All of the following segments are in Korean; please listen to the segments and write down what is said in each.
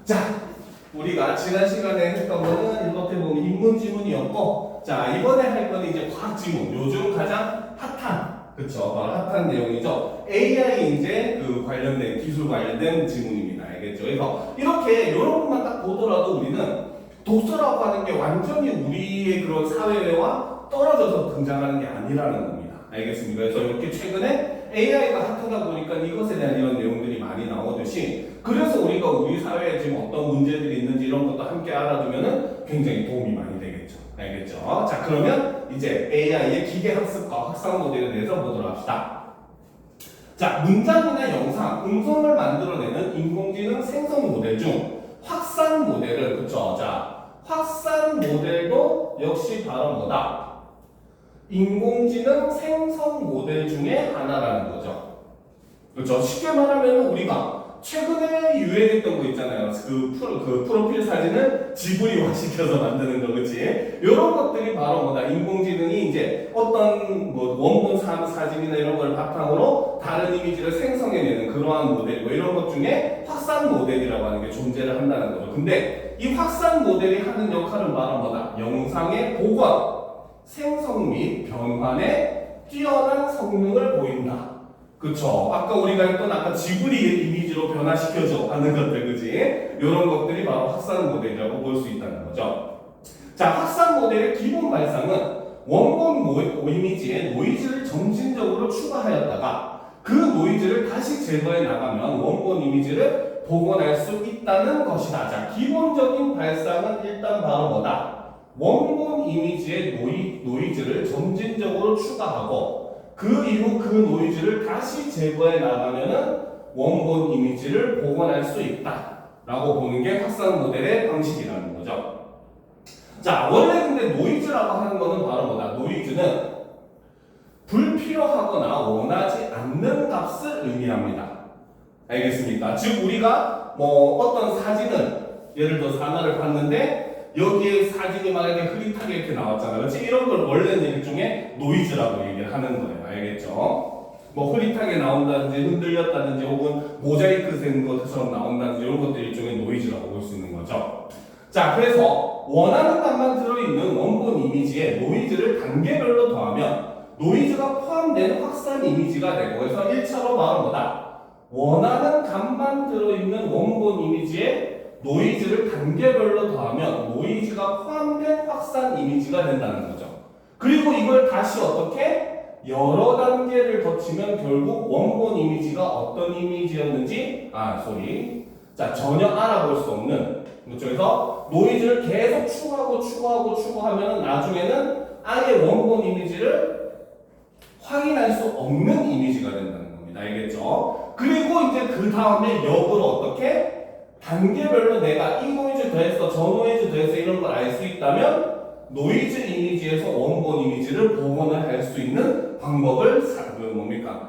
자, 우리가 지난 시간에 했던 거는 이렇게 보면 인문 지문이었고, 자, 이번에 할 거는 이제 과학 지문. 요즘 가장 핫한, 그쵸? 바로 핫한 내용이죠. AI 이제 그 관련된, 기술 관련된 지문입니다. 알겠죠? 그래서 이렇게 이런 것만 딱 보더라도 우리는 독서라고 하는 게 완전히 우리의 그런 사회와 떨어져서 등장하는 게 아니라는 겁니다. 알겠습니까? 그래서 이렇게 최근에 AI가 핫하다 보니까 이것에 대한 이런 내용들이 많이 나오듯이, 그래서 우리가 우리 사회에 지금 어떤 문제들이 있는지 이런 것도 함께 알아두면은 굉장히 도움이 많이 되겠죠. 알겠죠? 자, 그러면 이제 AI의 기계학습과 확산 모델에 대해서 보도록 합시다. 자, 문장이나 영상, 음성을 만들어내는 인공지능 생성 모델 중 확산 모델을, 그쵸? 자, 확산 모델도 역시 바로 뭐다? 인공지능 생성 모델 중에 하나라는 거죠. 그렇죠? 쉽게 말하면 우리가 최근에 유행했던 거 있잖아요. 그 프로필 사진을 지브리화 시켜서 만드는 거, 그치? 이런 것들이 바로 뭐다? 인공지능이 이제 어떤 뭐 원본 사진이나 이런 걸 바탕으로 다른 이미지를 생성해내는 그러한 모델이고, 이런 것 중에 확산 모델이라고 하는 게 존재를 한다는 거죠. 근데 이 확산 모델이 하는 역할은 바로 뭐다? 영상의 복원, 생성 및 변환에 뛰어난 성능을 보인다. 그쵸? 아까 우리가 했던 아까 지브리의 이미지로 변화시켜줘 하는 것들, 그지? 이런 것들이 바로 확산 모델이라고 볼 수 있다는 거죠. 자, 확산 모델의 기본 발상은 원본 이미지에 노이즈를 점진적으로 추가하였다가 그 노이즈를 다시 제거해 나가면 원본 이미지를 복원할 수 있다는 것이다. 자, 기본적인 발상은 일단 바로 뭐다? 원본 이미지의 노이즈를 점진적으로 추가하고 그 이후 그 노이즈를 다시 제거해 나가면은 원본 이미지를 복원할 수 있다 라고 보는 게 확산 모델의 방식이라는 거죠. 자, 원래 근데 노이즈라고 하는 거는 바로 뭐다? 노이즈는 불필요하거나 원하지 않는 값을 의미합니다. 알겠습니까? 즉 우리가 뭐 어떤 사진을 예를 들어서 하나를 봤는데 여기에 사진이 만약에 흐릿하게 이렇게 나왔잖아요. 그렇지? 이런 걸 원래는 일종의 노이즈라고 얘기를 하는 거예요. 알겠죠? 뭐 흐릿하게 나온다든지 흔들렸다든지 혹은 모자이크 된 것처럼 나온다든지 이런 것들이 일종의 노이즈라고 볼 수 있는 거죠. 자, 그래서 원하는 값만 들어있는 원본 이미지에 노이즈를 단계별로 더하면 노이즈가 포함된 확산 이미지가 되고, 그래서 1차로 바로 뭐다? 원하는 값만 들어있는 원본 이미지에 노이즈를 단계별로 더하면 노이즈가 포함된 확산 이미지가 된다는 거죠. 그리고 이걸 다시 어떻게? 여러 단계를 거치면 결국 원본 이미지가 어떤 이미지였는지 자, 전혀 알아볼 수 없는, 그래서 노이즈를 계속 추가하면 나중에는 아예 원본 이미지를 확인할 수 없는 이미지가 된다는 겁니다. 알겠죠? 그리고 이제 그 다음에 역으로 어떻게? 단계별로 내가 이 노이즈 더해서 저 노이즈 더해서 이런 걸 알 수 있다면 노이즈 이미지에서 원본 이미지를 복원을 할 수 있는 방법을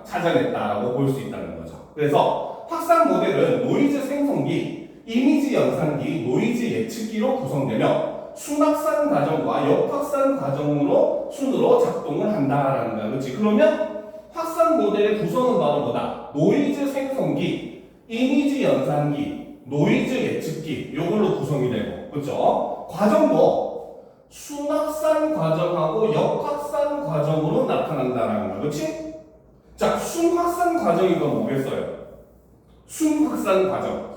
찾아냈다라고 볼 수 있다는 거죠. 그래서 확산 모델은 노이즈 생성기, 이미지 연산기, 노이즈 예측기로 구성되며 순확산 과정과 역확산 과정으로 순으로 작동을 한다라는 거야. 그렇지? 그러면 확산 모델의 구성은 바로 뭐다? 노이즈 생성기, 이미지 연산기, 노이즈 예측기, 요걸로 구성이 되고, 그렇죠? 과정도 순확산 과정하고 역확산 과정으로 나타난다는 거야. 그렇지? 자, 순확산 과정이 그건 뭐겠어요? 순확산 과정.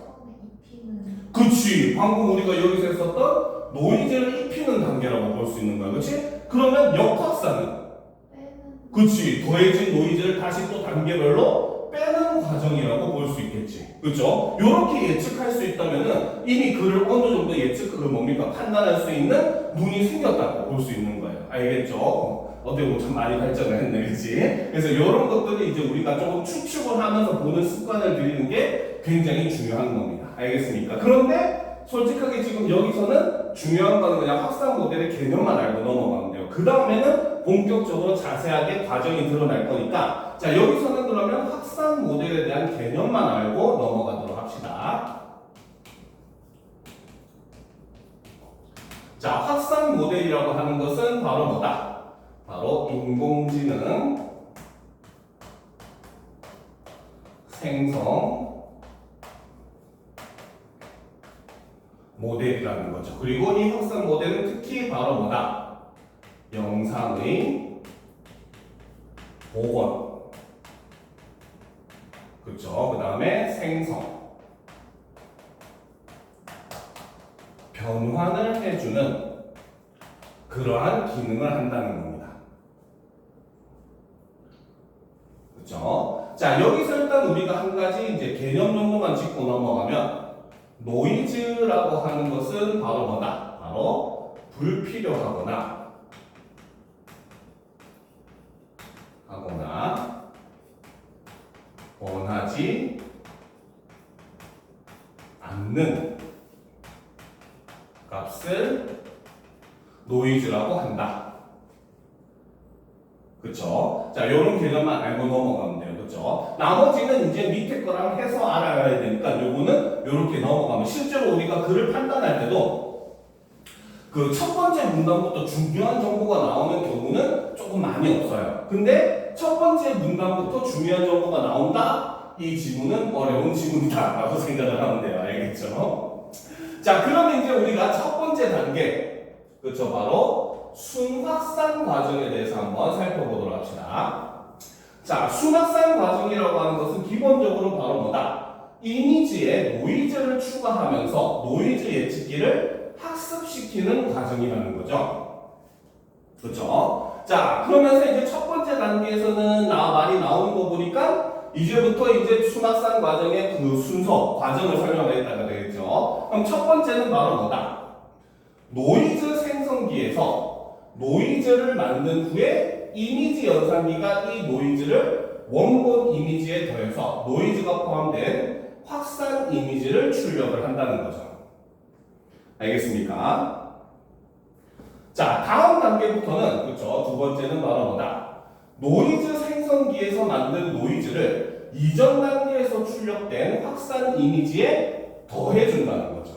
그치. 방금 우리가 여기서 했었던 노이즈를 입히는 단계라고 볼 수 있는 거야. 그치? 그러면 역확산은? 그치. 더해진 노이즈를 다시 또 단계별로 빼는 과정이라고 볼 수 있겠지. 그쵸? 요렇게 예측할 수 있다면은 이미 그를 어느 정도 판단할 수 있는 눈이 생겼다고 볼 수 있는 거예요. 알겠죠? 어떻게 보면 참 많이 발전을 했네, 그치? 그래서 이런 것들을 이제 우리가 조금 추측을 하면서 보는 습관을 들이는 게 굉장히 중요한 겁니다. 알겠습니까? 그런데 솔직하게 지금 여기서는 중요한 거는 그냥 확산 모델의 개념만 알고 넘어가면 돼요. 그 다음에는 본격적으로 자세하게 과정이 드러날 거니까, 자, 여기서는 그러면 확산 모델에 대한 개념만 알고 넘어가도록 합시다. 자, 확산 모델이라고 하는 것은 바로 뭐다? 바로 인공지능 생성 모델이라는 거죠. 그리고 이 확산 모델은 특히 바로 뭐다? 영상의 복원. 그쵸? 그 다음에 생성. 변환을 해주는 그러한 기능을 한다는 겁니다. 그쵸? 자, 여기서 일단 우리가 한 가지 이제 개념 정도만 짚고 넘어가면 노이즈라고 하는 것은 바로 뭐다? 바로 불필요하거나 원하지 않는 값을 노이즈라고 한다. 그쵸? 자, 요런 개념만 알고 넘어가면 돼요. 그쵸? 나머지는 이제 밑에 거랑 해서 알아야 되니까 요거는 요렇게 넘어가면 실제로 우리가 글을 판단할 때도 그 첫 번째 문단부터 중요한 정보가 나오는 경우는 조금 많이 없어요. 근데 첫 번째 문단부터 중요한 정보가 나온다? 이 지문은 어려운 지문이다 라고 생각을 하면 돼요. 알겠죠? 자, 그러면 이제 우리가 첫 번째 단계, 그쵸? 바로 순확산 과정에 대해서 한번 살펴보도록 합시다. 자, 순확산 과정이라고 하는 것은 기본적으로 바로 뭐다? 이미지에 노이즈를 추가하면서 노이즈 예측기를 학습시키는 과정이라는 거죠. 그렇죠? 자, 그러면서 이제 첫 번째 단계에서는 말이 나오는 거 보니까 이제부터 이제 순확산 과정의 그 순서, 과정을 설명하겠다가 되겠죠. 그럼 첫 번째는 바로 뭐다? 노이즈 생성기에서 노이즈를 만든 후에 이미지 연산기가 이 노이즈를 원본 이미지에 더해서 노이즈가 포함된 확산 이미지를 출력을 한다는 거죠. 알겠습니까? 자, 다음 단계부터는, 그쵸? 두 번째는 바로 뭐다? 노이즈 생성기에서 만든 노이즈를 이전 단계에서 출력된 확산 이미지에 더해준다는 거죠.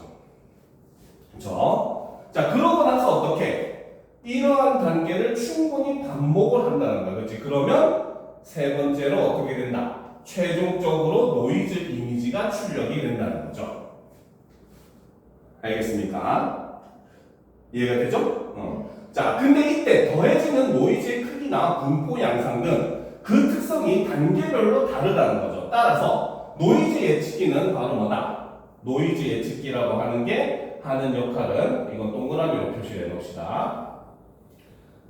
그쵸? 자, 그러고 나서 어떻게? 이러한 단계를 충분히 반복을 한다는 거야. 그렇지? 그러면 세 번째로 어떻게 된다? 최종적으로 노이즈 이미지가 출력이 된다는 거죠. 알겠습니까? 이해가 되죠? 자, 근데 이때 더해지는 노이즈의 크기나 분포 양상 등 그 특성이 단계별로 다르다는 거죠. 따라서 노이즈 예측기는 바로 뭐다? 노이즈 예측기라고 하는 게 하는 역할은, 이건 동그라미로 표시해 놓읍시다.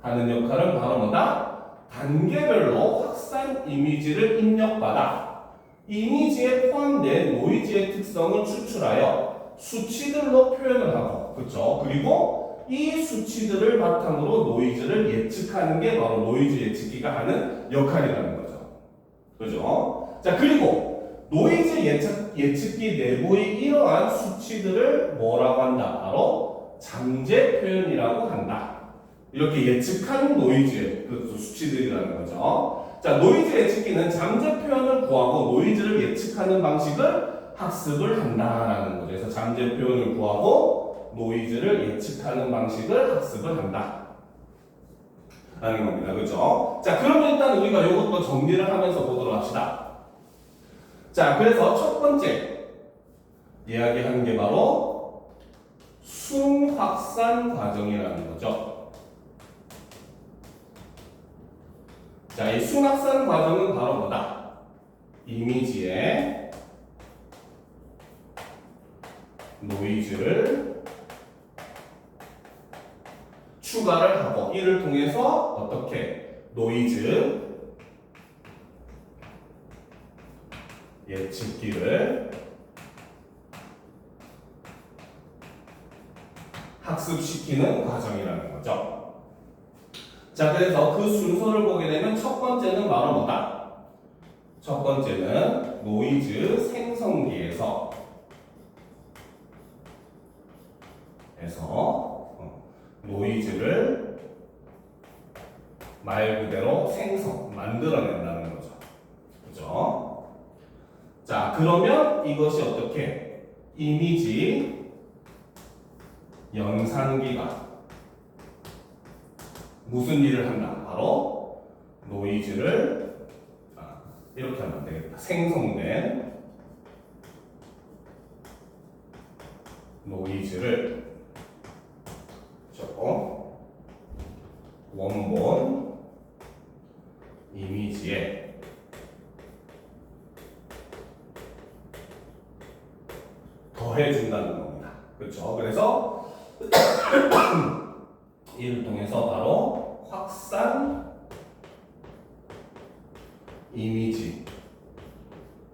하는 역할은 바로 뭐다? 단계별로 확산 이미지를 입력받아 이미지에 포함된 노이즈의 특성을 추출하여 수치들로 표현을 하고, 그쵸? 그리고 이 수치들을 바탕으로 노이즈를 예측하는 게 바로 노이즈 예측기가 하는 역할이라는 거죠. 그죠? 자, 그리고 노이즈 예측기 내부의 이러한 수치들을 뭐라고 한다? 바로 잠재 표현이라고 한다. 이렇게 예측한 노이즈의 그 수치들이라는 거죠. 자, 노이즈 예측기는 잠재 표현을 구하고 노이즈를 예측하는 방식을 학습을 한다라는 거죠. 그래서 잠재 표현을 구하고 노이즈를 예측하는 방식을 학습을 한다 라는 겁니다. 그렇죠? 자, 그러면 일단 우리가 이것도 정리를 하면서 보도록 합시다. 자, 그래서 첫 번째 이야기하는 게 바로 순확산 과정이라는 거죠. 자, 이 순확산 과정은 바로 뭐다? 이미지에 노이즈를 추가를 하고 이를 통해서 어떻게 노이즈 예측기를 학습시키는 과정이라는 거죠. 자, 그래서 그 순서를 보게 되면 첫 번째는 바로 뭐다? 첫 번째는 노이즈 생성기에서 노이즈를 말 그대로 만들어낸다는 거죠. 그죠? 자, 그러면 이것이 어떻게? 이미지 연산기가 무슨 일을 한다? 바로 노이즈를 이렇게 하면 되겠다. 생성된 노이즈를 원본 이미지에 더해준다는 겁니다. 그렇죠? 그래서 이를 통해서 바로 확산 이미지,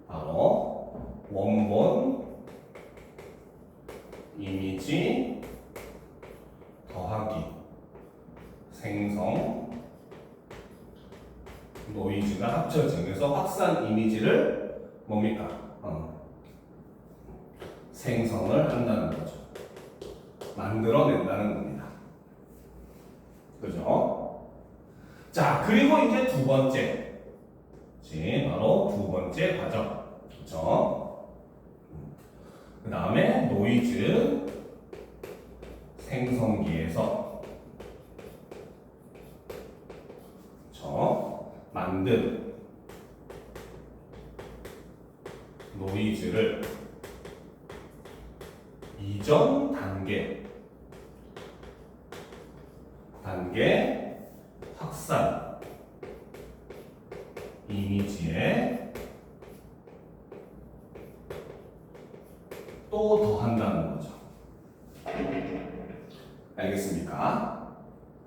바로 원본 이미지 더하기 생성 노이즈가 합쳐지면서 확산 이미지를 뭡니까? 생성을 한다는 거죠. 만들어낸다는 겁니다. 그죠? 자, 그리고 이제 두 번째. 바로 두 번째 과정. 그죠? 그 다음에 노이즈 생성기에서 만든 노이즈를 이전 단계 확산 이미지에 또 더한다는 거죠. 알겠습니까?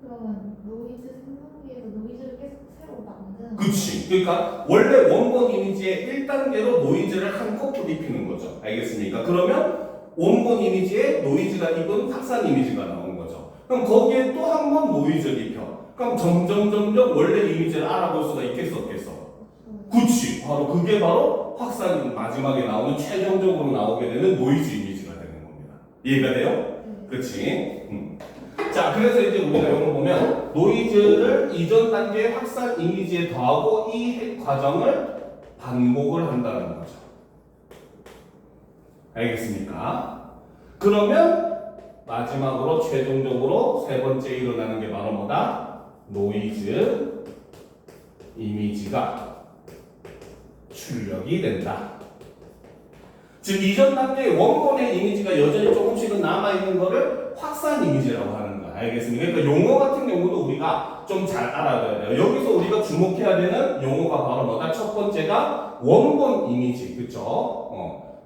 그러면 노이즈 생성기에서 노이즈를 계속 새로 만드는 그치. 그러니까 원래 원본 이미지에 1단계로 노이즈를 한꺼풀 입히는 거죠. 알겠습니까? 그러면 원본 이미지에 노이즈가 입은 확산 이미지가 나오는 거죠. 그럼 거기에 또 한 번 노이즈를 입혀. 그럼 점점 원래 이미지를 알아볼 수가 있겠어, 없겠어? 그치. 바로 확산 마지막에 나오는 최종적으로 나오게 되는 노이즈 이미지가 되는 겁니다. 이해가 돼요? 그치. 자, 그래서 이제 우리가 이거 보면 노이즈를 이전 단계의 확산 이미지에 더하고 이 과정을 반복을 한다는 거죠. 알겠습니까? 그러면 마지막으로 최종적으로 세 번째 일어나는 게 바로 뭐다? 노이즈 이미지가 출력이 된다. 즉 이전 단계의 원본의 이미지가 여전히 조금씩은 남아있는 거를 확산 이미지라고 하는 거야. 알겠습니까? 그러니까 용어 같은 경우도 우리가 좀 잘 알아둬야 돼요. 여기서 우리가 주목해야 되는 용어가 바로 뭐다? 첫 번째가 원본 이미지. 그쵸?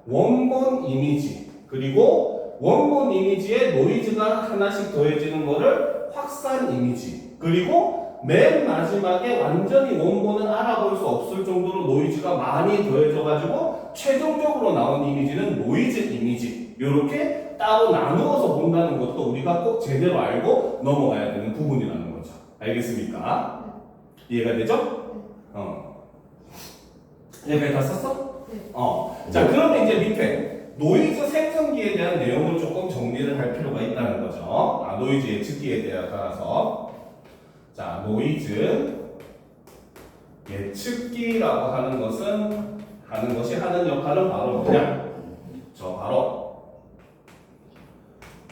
원본 이미지. 그리고 원본 이미지에 노이즈가 하나씩 더해지는 거를 확산 이미지. 그리고 맨 마지막에 완전히 원본은 알아볼 수 없을 정도로 노이즈가 많이 더해져가지고 최종적으로 나온 이미지는 노이즈 이미지. 이렇게 따로 나누어서 본다는 것도 우리가 꼭 제대로 알고 넘어가야 되는 부분이라는 거죠. 알겠습니까? 이해가 되죠? 여기까지 다 썼어? 네. 자, 그러면 이제 밑에 노이즈 생성기에 대한 내용을 조금 정리를 할 필요가 있다는 거죠. 노이즈 예측기에 따라서. 자, 노이즈 예측기라고 하는 것이 하는 역할은 바로 뭐냐? 바로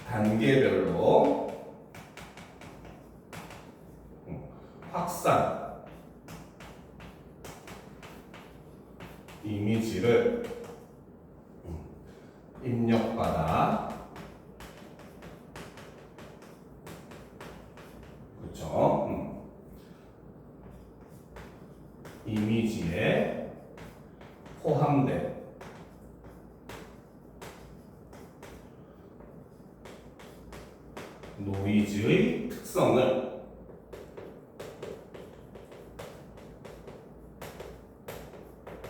단계별로 확산 이미지를 입력받아, 그렇죠? 이미지에 포함된 노이즈의 특성을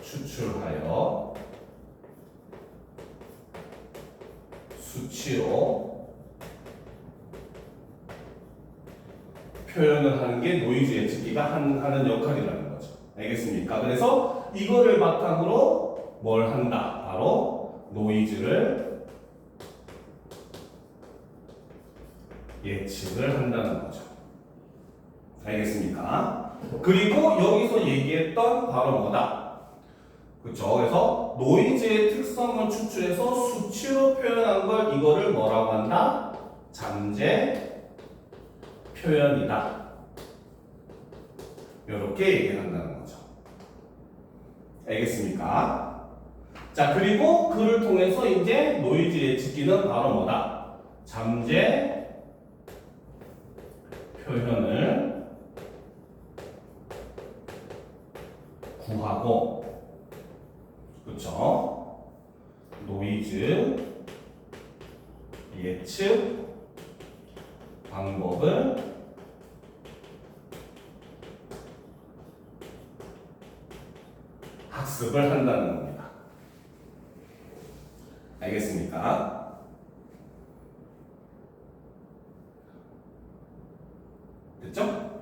추출하여 수치로 표현을 하는 게 노이즈 예측기가 하는 역할이라는 거죠. 알겠습니까? 그래서 이거를 바탕으로 뭘 한다? 바로 노이즈를 예측을 한다는 거죠. 알겠습니까? 그리고 여기서 얘기했던 바로 뭐다? 그렇죠. 그래서 노이즈의 특성을 추출해서 수치로 표현한 걸 이거를 뭐라고 한다? 잠재 표현이다. 이렇게 얘기를 한다는 거죠. 알겠습니까? 자, 그리고 그를 통해서 이제 노이즈 예측기는 바로 뭐다? 잠재 표현을 구하고, 그쵸? 노이즈 예측 방법을 학습을 한다는 겁니다. 알겠습니까? 됐죠?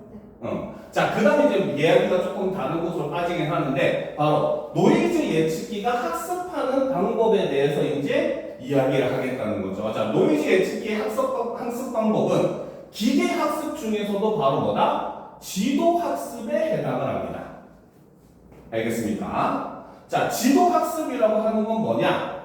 자, 그 다음에 이제 이야기가 조금 다른 곳으로 빠지긴 하는데, 바로 노이즈 예측기가 학습하는 방법에 대해서 이제 이야기를 하겠다는 거죠. 자, 노이즈 예측기의 학습 방법은 기계 학습 중에서도 바로 뭐다? 지도 학습에 해당을 합니다. 알겠습니까? 자, 지도 학습이라고 하는 건 뭐냐?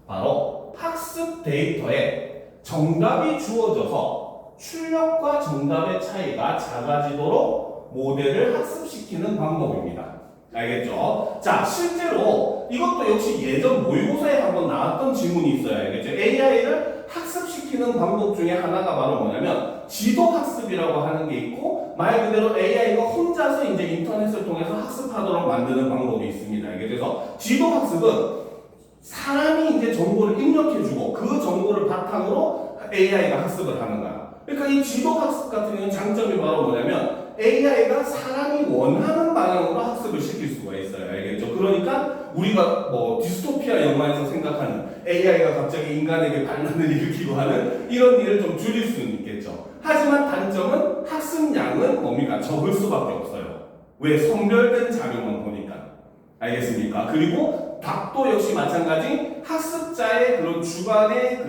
바로 학습 데이터에 정답이 주어져서 출력과 정답의 차이가 작아지도록 모델을 학습시키는 방법입니다. 알겠죠? 자, 실제로 이것도 역시 예전 모의고사에 한번 나왔던 질문이 있어요. 알겠죠? AI를 학습시키는 방법 중에 하나가 바로 뭐냐면 지도 학습이라고 하는 게 있고, 말 그대로 AI가 혼자서 이제 인터넷을 통해서 학습하도록 만드는 방법이 있습니다. 알겠죠? 그래서 지도 학습은 사람이 이제 정보를 입력해주고 그 정보를 바탕으로 AI가 학습을 하는 거야. 그러니까 이 지도 학습 같은 경우는 장점이 바로 뭐냐면 AI가 사람이 원하는 방향으로 학습을 시킬 수가 있어요. 알겠죠? 그러니까 우리가 뭐 디스토피아 영화에서 생각하는 AI가 갑자기 인간에게 반란을 일으키고 하는 이런 일을 좀 줄일 수는 있겠죠. 하지만 단점은 학습량은 뭡니까? 적을 수밖에 없어요. 왜? 선별된 자료만 보니까. 알겠습니까? 그리고 답도 역시 마찬가지 학습자의 그런 주관에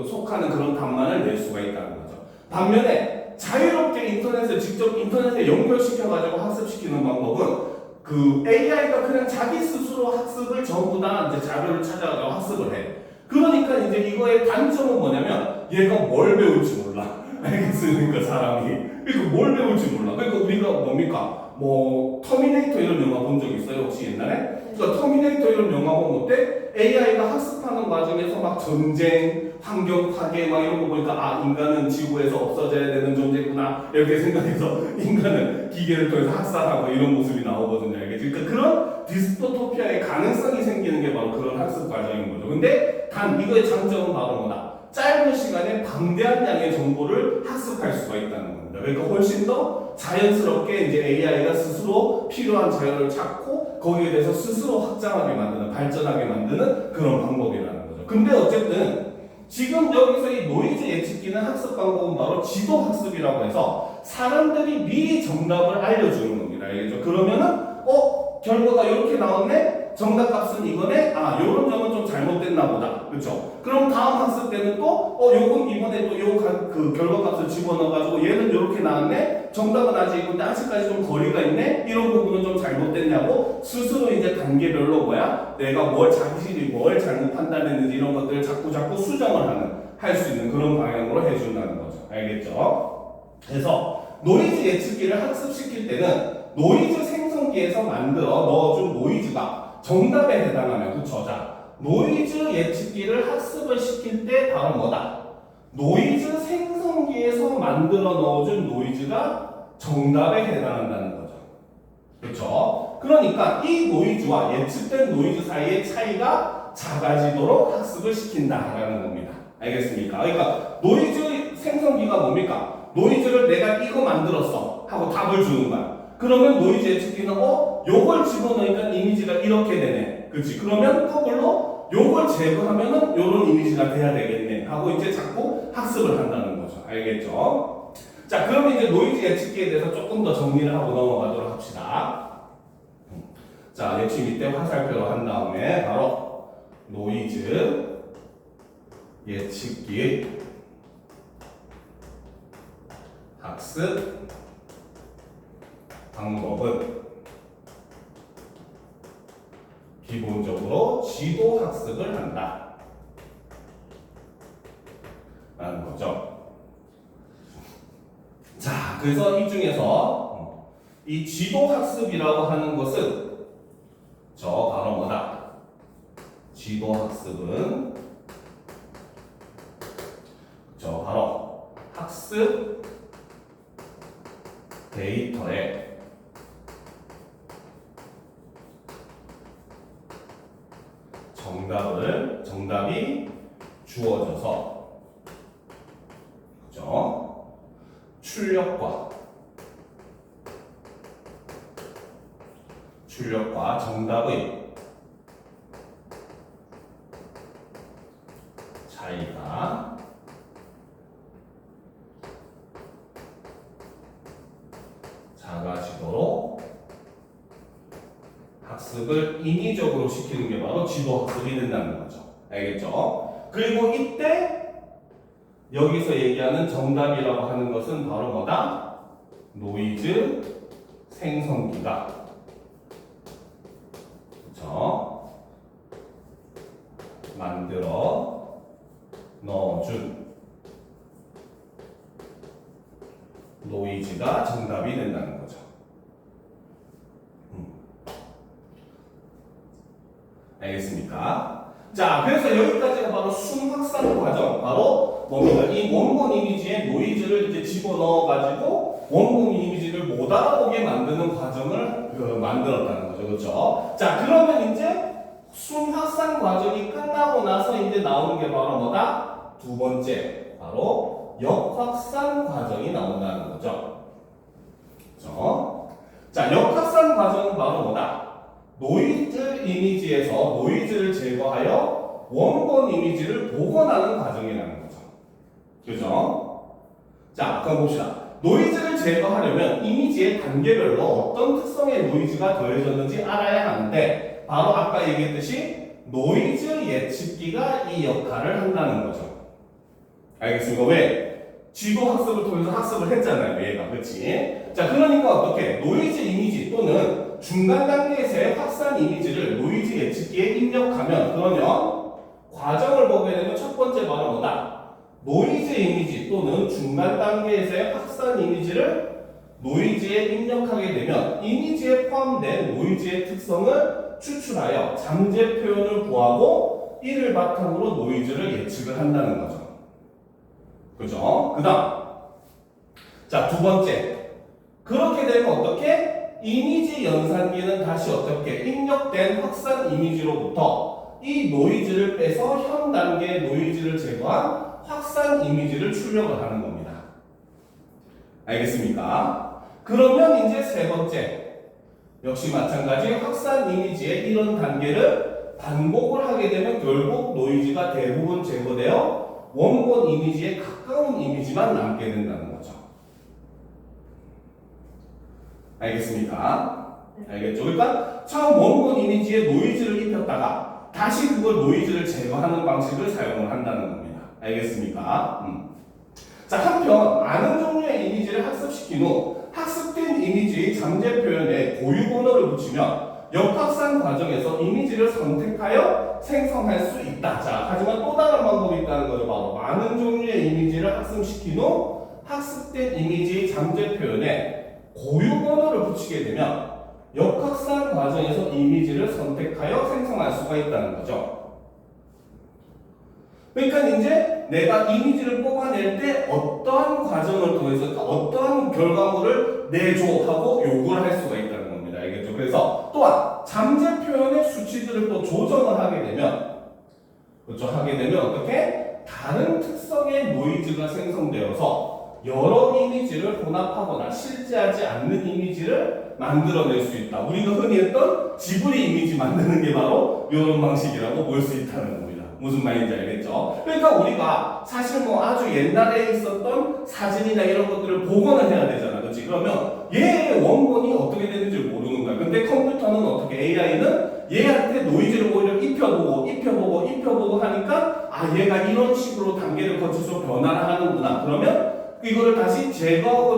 속하는 그런 답만을 낼 수가 있다는 거죠. 반면에 자유롭게 인터넷에 직접 인터넷에 연결시켜가지고 학습시키는 방법은 그 AI가 그냥 자기 스스로 학습을 전부 다 이제 자료를 찾아가지고 학습을 해. 그러니까 이제 이거의 단점은 뭐냐면 얘가 뭘 배울지 몰라. 알겠습니까? 사람이. 그러니까 뭘 배울지 몰라. 그러니까 우리가 뭡니까? 뭐 터미네이터 이런 영화 본 적 있어요? 혹시 옛날에? 그러니까 터미네이터 이런 영화 보면 어때? AI가 학습하는 과정에서 막 전쟁, 환경 파괴 막 이런 거 보니까 아, 인간은 지구에서 없어져야 되는 존재구나 이렇게 생각해서 인간은 기계를 통해서 학살하고 이런 모습이 나오거든요. 알겠지? 그러니까 그런 디스토피아의 가능성이 생기는 게 바로 그런 학습 과정인 거죠. 근데 단 이거의 장점은 바로 뭐다? 짧은 시간에 방대한 양의 정보를 학습할 수가 있다는 겁니다. 그러니까 훨씬 더 자연스럽게 이제 AI가 스스로 필요한 자료를 찾고 거기에 대해서 스스로 확장하게 만드는, 발전하게 만드는 그런 방법이라는 거죠. 근데 어쨌든 지금 여기서 이 노이즈 예측기는 학습 방법은 바로 지도 학습이라고 해서 사람들이 미리 정답을 알려주는 겁니다. 알겠죠? 그러면은 결과가 이렇게 나왔네? 정답 값은 이거네? 아, 요런 점은 좀 잘못됐나 보다. 그쵸? 그럼 다음 학습 때는 또, 요건 이번에 또 그 결과 값을 집어넣어가지고 얘는 요렇게 나왔네? 정답은 아직 이건데 아직까지 좀 거리가 있네? 이런 부분은 좀 잘못됐냐고 스스로 이제 단계별로 내가 자신이 뭘 잘못 판단했는지 이런 것들을 자꾸 수정을 할 수 있는 그런 방향으로 해준다는 거죠. 알겠죠? 그래서 노이즈 예측기를 학습시킬 때는 노이즈 생성기에서 만들어 넣어준 노이즈가 정답에 해당하면, 그쵸? 자, 노이즈 예측기를 학습을 시킬 때 바로 뭐다? 노이즈 생성기에서 만들어 넣어준 노이즈가 정답에 해당한다는 거죠. 그쵸? 그러니까 이 노이즈와 예측된 노이즈 사이의 차이가 작아지도록 학습을 시킨다라는 겁니다. 알겠습니까? 그러니까 노이즈 생성기가 뭡니까? 노이즈를 내가 이거 만들었어 하고 답을 주는 거야. 그러면 노이즈 예측기는 요걸 집어넣으니까 이미지가 이렇게 되네. 그렇지? 그러면 거꾸로 요걸 제거하면은 요런 이미지가 돼야 되겠네 하고 이제 자꾸 학습을 한다는 거죠. 알겠죠? 자, 그러면 이제 노이즈 예측기에 대해서 조금 더 정리를 하고 넘어가도록 합시다. 자, 역시 밑에 화살표로 한 다음에 바로 노이즈 예측기 학습 방법은 기본적으로 지도 학습을 한다 라는 거죠. 자, 그래서 이 중에서 이 지도 학습이라고 하는 것은 바로 뭐다? 학습 데이터에 정답이 주어져서, 그죠? 출력과 정답의 차이가 작아지도록 학습을 인위적으로 시키는 게 바로 지도 학습이 된다는 거죠. 알겠죠? 그리고 이때 여기서 얘기하는 정답이라고 하는 것은 바로 뭐다? 노이즈 생성기가, 그렇죠? 만들어 넣어준 노이즈가 정답이 된다는 거죠. 알겠습니까? 자, 그래서 여기까지가 바로 순확산 과정, 바로 뭡니까? 이 원본 이미지에 노이즈를 이제 집어넣어가지고 원본 이미지를 못 알아보게 만드는 과정을 만들었다는 거죠. 그렇죠? 자, 그러면 이제 순확산 과정이 끝나고 나서 이제 나오는 게 바로 뭐다? 두 번째, 바로 역확산 과정이 나온다는 거죠. 그렇죠? 자, 역확산 과정은 바로 뭐다? 노이즈 이미지에서 노이즈를 제거하여 원본 이미지를 복원하는 과정이라는 거죠. 그죠? 자, 그럼 봅시다. 노이즈를 제거하려면 이미지의 단계별로 어떤 특성의 노이즈가 더해졌는지 알아야 하는데, 바로 아까 얘기했듯이 노이즈 예측기가 이 역할을 한다는 거죠. 알겠습니까? 왜? 지도 학습을 통해서 학습을 했잖아요, 얘가. 그치? 자, 그러니까 어떻게? 노이즈 이미지 또는 중간 단계에서의 확산 이미지를 노이즈 예측기에 입력하면, 그러면 과정을 보게 되면 첫 번째 바로 뭐다? 노이즈 이미지 또는 중간 단계에서의 확산 이미지를 노이즈에 입력하게 되면 이미지에 포함된 노이즈의 특성을 추출하여 잠재 표현을 구하고 이를 바탕으로 노이즈를 예측을 한다는 거죠. 그죠? 그 다음, 자, 두 번째, 그렇게 되면 어떻게? 이미지 연산기는 다시 어떻게? 입력된 확산 이미지로부터 이 노이즈를 빼서 현 단계의 노이즈를 제거한 확산 이미지를 출력을 하는 겁니다. 알겠습니까? 그러면 이제 세 번째, 역시 마찬가지 확산 이미지의 이런 단계를 반복을 하게 되면 결국 노이즈가 대부분 제거되어 원본 이미지에 가까운 이미지만 남게 된다는 거죠. 알겠습니까? 알겠죠? 그러니까 처음 원본 이미지에 노이즈를 입혔다가 다시 그걸 노이즈를 제거하는 방식을 사용을 한다는 겁니다. 알겠습니까? 자, 한편 많은 종류의 이미지를 학습시킨 후 학습된 이미지의 잠재 표현에 고유 번호를 붙이면 역확산 과정에서 이미지를 선택하여 생성할 수 있다. 자, 하지만 또 다른 방법이 있다는 거죠. 바로 많은 종류의 이미지를 학습시킨 후 학습된 이미지의 잠재 표현에 고유 번호를 붙이게 되면 역확산 과정에서 이미지를 선택하여 생성할 수가 있다는 거죠. 그러니까 이제 내가 이미지를 뽑아낼 때 어떠한 과정을 통해서 어떠한 결과물을 내줘 하고 요구를 할 수가 있다는 겁니다. 알겠죠? 그래서 또한 잠재 표현의 수치들을 또 조정을 하게 되면, 그렇죠? 하게 되면 어떻게? 다른 특성의 노이즈가 생성되어서 여러 이미지를 혼합하거나 실제하지 않는 이미지를 만들어낼 수 있다. 우리가 흔히 했던 지브리 이미지 만드는 게 바로 이런 방식이라고 볼 수 있다는 겁니다. 무슨 말인지 알겠죠? 그러니까 우리가 사실 뭐 아주 옛날에 있었던 사진이나 이런 것들을 복원을 해야 되잖아. 그렇지? 그러면 얘의 원본이 어떻게 되는지 모르는 거야. 근데 컴퓨터는 어떻게, AI는 얘한테 노이즈를 오히려 입혀보고 하니까 아, 얘가 이런 식으로 단계를 거쳐서 변화를 하는구나. 그러면 이거를 다시 제거하고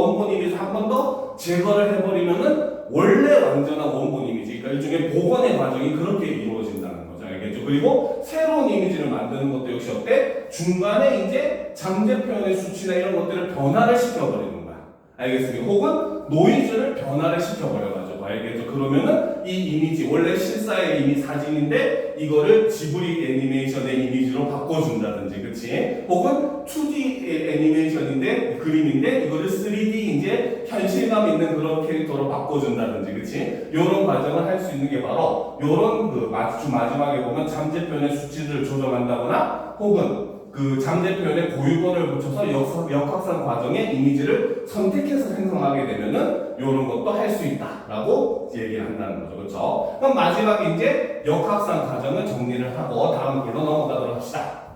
원본 이미지 한 번 더 제거를 해버리면은 원래 완전한 원본 이미지, 그러니까 일종의 복원의 과정이 그렇게 이루어진다는 거죠. 알겠죠? 그리고 새로운 이미지를 만드는 것도 역시 어때? 중간에 이제 잠재 표현의 수치나 이런 것들을 변화를 시켜버리는 거야. 알겠습니까? 혹은 노이즈를 변화를 시켜버려가지고 그쵸? 알겠죠? 그러면은 이 이미지 원래 실사의 이미 사진인데 이거를 지브리 애니메이션의 이미지로 바꿔준다든지, 그치? 혹은 2D 애니메이션인데 그림인데 이거를 3D 이제 현실감 있는 그런 캐릭터로 바꿔준다든지, 그치? 이런 과정을 할 수 있는 게 바로 이런 그 마지막에 보면 잠재표현의 수치를 조정한다거나 혹은 그 잠재표현에 고유번호를 붙여서 역학상 과정의 이미지를 선택해서 생성하게 되면은 이런 것도 할 수 있다라고 얘기를 한다는 거죠, 그렇죠? 그럼 마지막에 이제 역학상 과정을 정리를 하고 다음 길로 넘어가도록 합시다.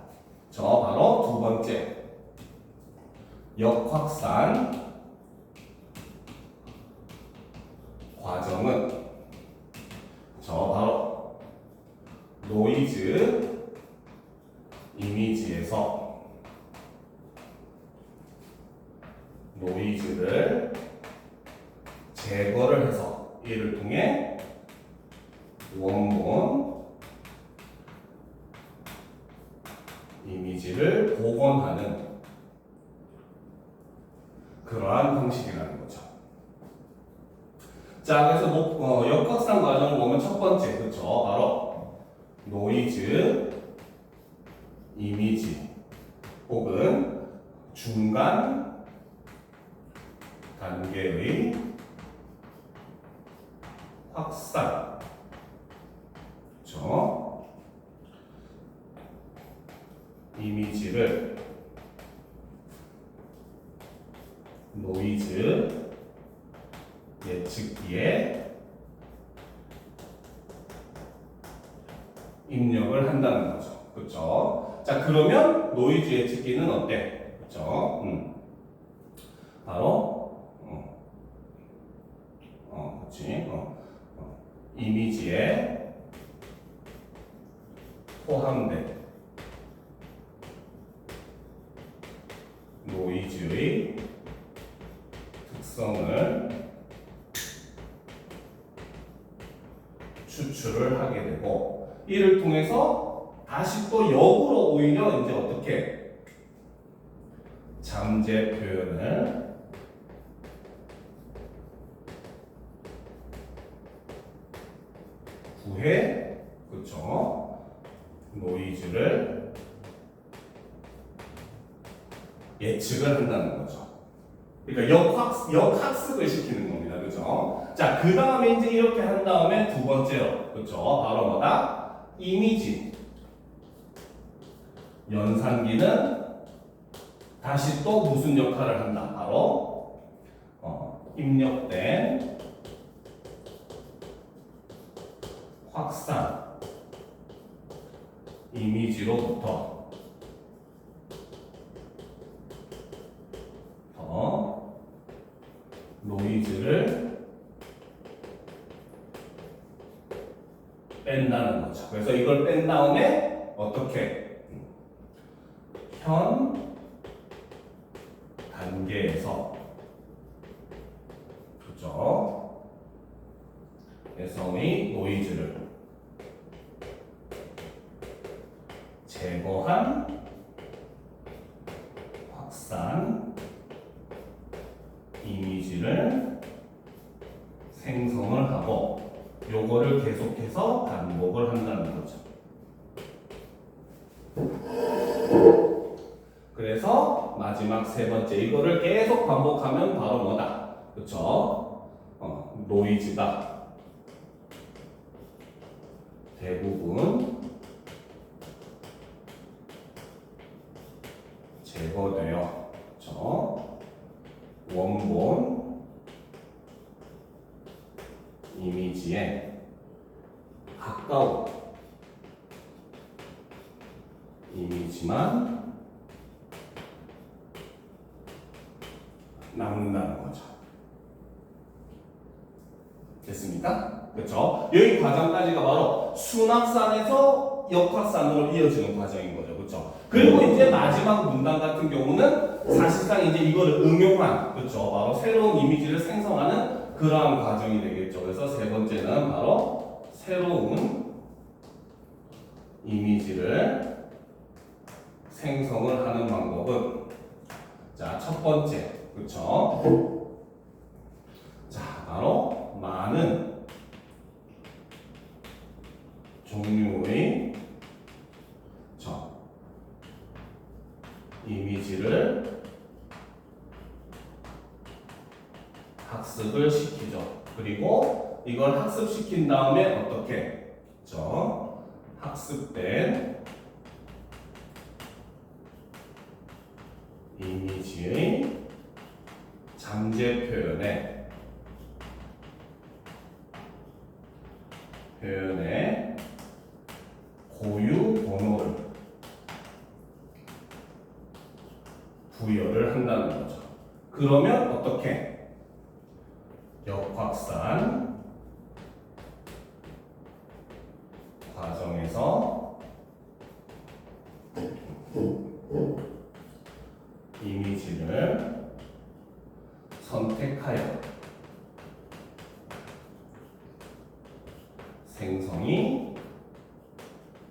저 바로 두 번째 역확산 과정은 저 바로 노이즈 이미지에서 노이즈를 제거를 해서 이를 통해 원본 이미지를 복원하는 그러한 방식이라는 거죠. 자, 그래서 역학상 과정을 보면 첫 번째, 그렇죠? 바로 노이즈 이미지 혹은 중간 단계의 확산, 그렇죠? 이미지를 노이즈 예측기에 입력을 한다는 거죠. 그렇죠? 자, 그러면 노이즈 예측기는 어때? 그렇죠? 바로 그렇지? 이미지에 포함된 노이즈의 특성을 추출을 하게 되고 이를 통해서 다시 또 역으로 오히려 이제 어떻게 잠재 표현을 구해, 그쵸? 노이즈를 예측을 한다는 거죠. 그러니까 역학습을 시키는 겁니다. 그죠? 자, 그 다음에 이제 이렇게 한 다음에 두 번째로, 그죠? 바로 뭐다? 이미지. 연산기는 다시 또 무슨 역할을 한다? 바로, 입력된 확산 이미지로부터 노이즈를 뺀다는 거죠. 그래서 이걸 뺀 다음에 어떻게 현 단계에서 그죠? 에서의 노이즈를 제거한 확산 이미지를 생성을 하고 요거를 계속해서 반복을 한다는 거죠. 그래서 마지막 세 번째 이거를 계속 반복하면 바로 뭐다? 그쵸? 노이즈가 대부분 제거되어 그쵸? 원본 이미지에 가까운 이미지만 남는다는 거죠. 됐습니까? 그렇죠? 여기 과정까지가 바로 순확산에서 역확산으로 이어지는 과정인 거죠. 그렇죠? 그리고 이제 마지막 문단 같은 경우는 사실상 이제 이거를 응용한, 그렇죠? 바로 새로운 이미지를 생성하는 그러한 과정이 되겠죠. 그래서 세 번째는 바로 새로운 이미지를 생성을 하는 방법은 자, 첫 번째, 그렇죠? 자, 바로 많은 이미지를 학습을 시키죠. 그리고 이걸 학습시킨 다음에 어떻게? 그렇죠? 학습된 이미지의 잠재 표현의 고유 번호를 부여를 한다는 거죠. 그러면 어떻게? 역확산 과정에서 이미지를 선택하여 생성이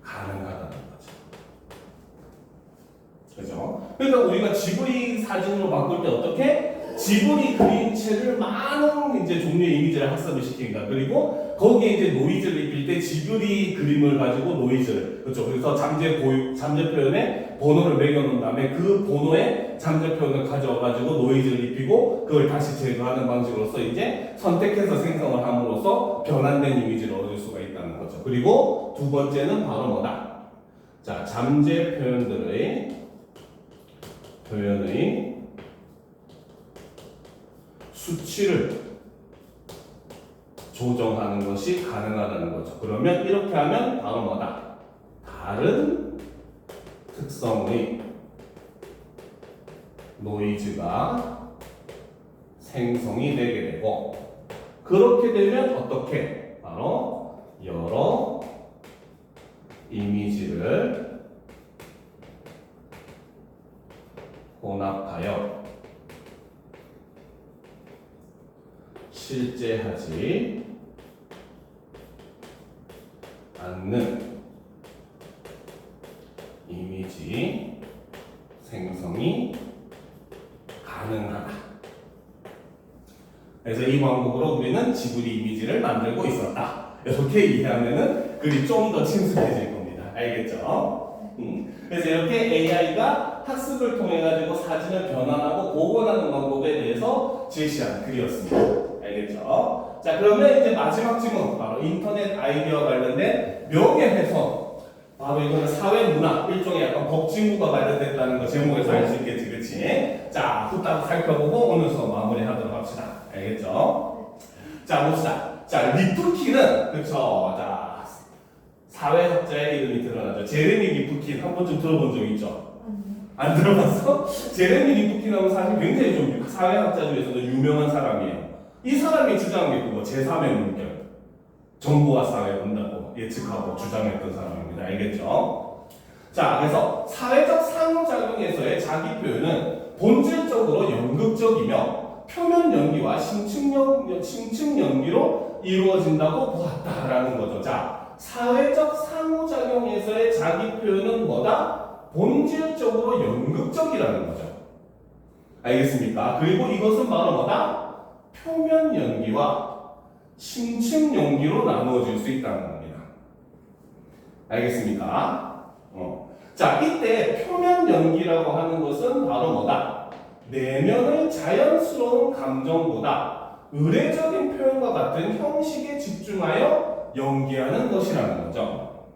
가능하다는 거죠. 그죠? 그러니까 우리가 지브리 사진으로 바꿀 때 어떻게? 지브리 그림체를 많은 이제 종류의 이미지를 학습을 시킨다. 그리고 거기에 이제 노이즈를 입힐 때 지브리 그림을 가지고 노이즈를, 그렇죠? 그래서 잠재 표현에 번호를 매겨놓은 다음에 그 번호에 잠재 표현을 가져와가지고 노이즈를 입히고 그걸 다시 제거하는 방식으로서 이제 선택해서 생성을 함으로써 변환된 이미지를 얻을 수가 있다는 거죠. 그리고 두 번째는 바로 뭐다? 자, 잠재 표현의 수치를 조정하는 것이 가능하다는 거죠. 그러면 이렇게 하면 바로 뭐다? 다른 특성의 노이즈가 생성이 되게 되고, 그렇게 되면 어떻게? 바로 여러 이미지를 혼합하여 실제하지 않는 이미지 생성이 가능하다. 그래서 이 방법으로 우리는 지브리 이미지를 만들고 있었다. 이렇게 이해하면은 글이 좀 더 친숙해질 겁니다. 알겠죠? 그래서 이렇게 AI가 학습을 통해 가지고 사진을 변환하고 복원하는 방법에 대해서 제시한 글이었습니다. 알겠죠? 자, 그러면 이제 마지막 질문, 바로 인터넷 아이디어와 관련된 명예훼손. 바로 이거는 사회문화, 일종의 약간 법치문과 관련됐다는 거 제목에서 알 수 있겠지, 그치? 자, 후딱 살펴보고 오늘 수업 마무리하도록 합시다. 알겠죠? 자, 봅시다. 자, 리프킨은, 그쵸? 자, 사회학자의 이름이 드러나죠. 제레미 리프킨 한 번쯤 들어본 적 있죠? 안 들어봤어? 제레미 리프킨하고 사실 굉장히 좀 사회학자 중에서도 유명한 사람이에요. 이 사람이 주장한 게 그거 제3의 문결, 정보와 사회를 본다고 예측하고 주장했던 사람입니다. 알겠죠? 자, 그래서 사회적 상호작용에서의 자기 표현은 본질적으로 연극적이며 표면 연기와 심층 연기로 이루어진다고 보았다라는 거죠. 자, 사회적 상호작용에서의 자기 표현은 뭐다? 본질적으로 연극적이라는 거죠. 알겠습니까? 그리고 이것은 바로 뭐다? 표면 연기와 심층 연기로 나누어질 수 있다는 겁니다. 알겠습니까? 자, 이때 표면 연기라고 하는 것은 바로 뭐다? 내면의 자연스러운 감정보다 의례적인 표현과 같은 형식에 집중하여 연기하는 것이라는 거죠.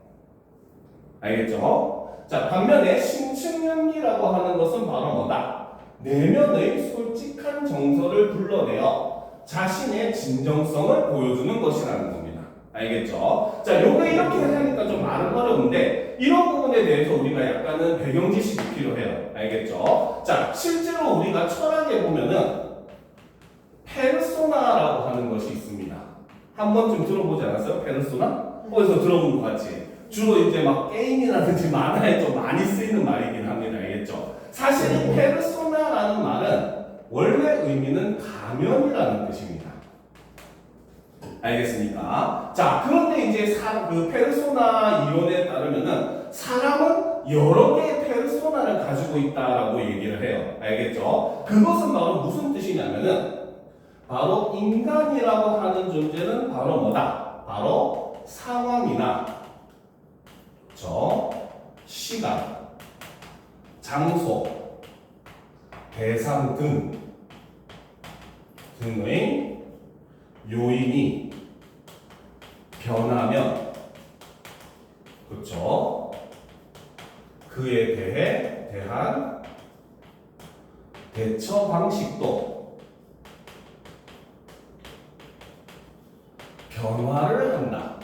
알겠죠? 자, 반면에 심층 연기라고 하는 것은 바로 뭐다? 내면의 솔직한 정서를 불러내어 자신의 진정성을 보여주는 것이라는 겁니다. 알겠죠? 자, 요게 이렇게 하니까 좀 말은 어려운데 이런 부분에 대해서 우리가 약간은 배경 지식이 필요해요. 알겠죠? 자, 실제로 우리가 철학에 보면은 페르소나라고 하는 것이 있습니다. 한 번쯤 들어보지 않았어요? 페르소나? 어디서 들어본 것 같지? 주로 이제 막 게임이라든지 만화에 좀 많이 쓰이는 말이긴 합니다. 알겠죠? 사실 이 페르소나라는 말은 원래 의미는 가면이라는 뜻입니다. 알겠습니까? 자, 그런데 이제 그 페르소나 이론에 따르면은 사람은 여러 개의 페르소나를 가지고 있다라고 얘기를 해요. 알겠죠? 그것은 바로 무슨 뜻이냐면은 바로 인간이라고 하는 존재는 바로 뭐다? 바로 상황이나 시간, 장소, 대상 등의 요인이 변하면 그렇죠? 그에 대한 대처 방식도 변화를 한다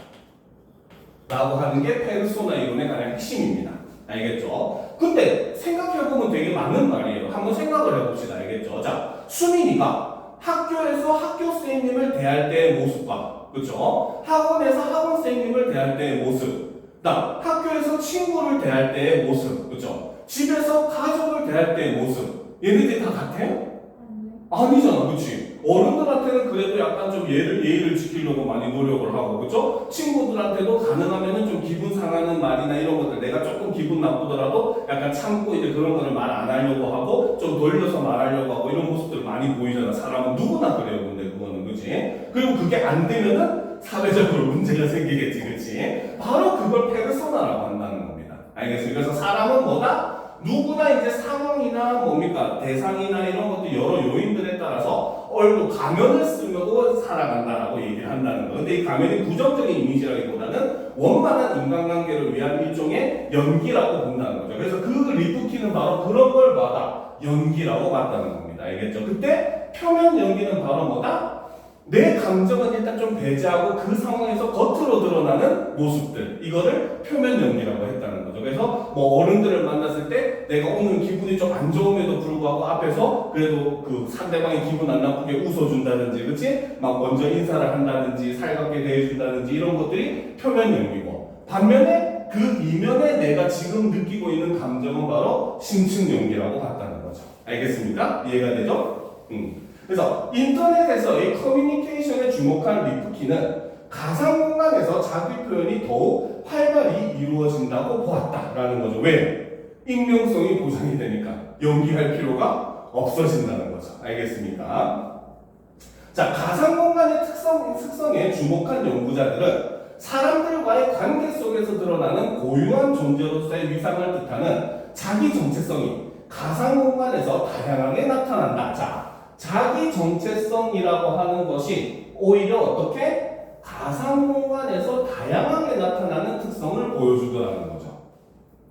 라고 하는 게 페르소나 이론의 가장 핵심입니다. 알겠죠? 근데 생각해보면 되게 많은 말이에요. 한번 생각을 해봅시다. 알겠죠? 자, 수민이가 학교에서 학교 선생님을 대할 때의 모습과 그렇죠? 학원에서 학원 선생님을 대할 때의 모습, 그다음 학교에서 친구를 대할 때의 모습, 그렇죠? 집에서 가족을 대할 때의 모습, 얘네들이 다 같아요? 아니잖아, 그렇지? 어른들한테는 그래도 약간 좀 예의를 지키려고 많이 노력을 하고, 그렇죠? 친구들한테도 가능하면은 좀 기분 상하는 말이나 이런 것들, 내가 조금 기분 나쁘더라도 약간 참고 이제 그런 거를 말 안 하려고 하고 좀 돌려서 말하려고 하고 이런 모습들 많이 보이잖아. 사람은 누구나 그래요, 근데 그거는, 그렇지? 그리고 그게 안 되면은 사회적으로 문제가 생기겠지, 그렇지? 바로 그걸 페르소나라고 한다는 겁니다. 알겠습니까? 그래서 사람은 뭐다? 누구나 이제 상황이나 뭡니까 대상이나 이런 것도 여러 요인들에 따라서 얼굴 가면을 쓰고 살아간다라고 얘기를 한다는 거. 근데 이 가면이 부정적인 이미지라기보다는 원만한 인간관계를 위한 일종의 연기라고 본다는 거죠. 그래서 그 리프키는 바로 그런 걸 받아 연기라고 봤다는 겁니다. 알겠죠? 그때 표면 연기는 바로 뭐다? 내 감정은 일단 좀 배제하고 그 상황에서 겉으로 드러나는 모습들, 이거를 표면 연기라고 했다는 거죠. 그래서 뭐 어른들을 만났을 때 내가 오늘 기분이 좀 안 좋음에도 불구하고 앞에서 그래도 그 상대방이 기분 안 나쁘게 웃어준다든지, 그렇지? 막 먼저 인사를 한다든지 살갑게 대해준다든지 이런 것들이 표면 연기고, 반면에 그 이면에 내가 지금 느끼고 있는 감정은 바로 심층 연기라고 봤다는 거죠. 알겠습니까? 이해가 되죠? 그래서 인터넷에서의 커뮤니케이션에 주목한 리프키는 가상 공간에서 자기 표현이 더욱 활발히 이루어진다고 보았다라는 거죠. 왜? 익명성이 보장이 되니까 연기할 필요가 없어진다는 거죠. 알겠습니까? 자, 가상 공간의 특성에 주목한 연구자들은 사람들과의 관계 속에서 드러나는 고유한 존재로서의 위상을 뜻하는 자기 정체성이 가상 공간에서 다양하게 나타난다. 자, 자기 정체성이라고 하는 것이 오히려 어떻게 가상 공간에서 다양하게 나타나는 특성을 보여주더라는 거죠.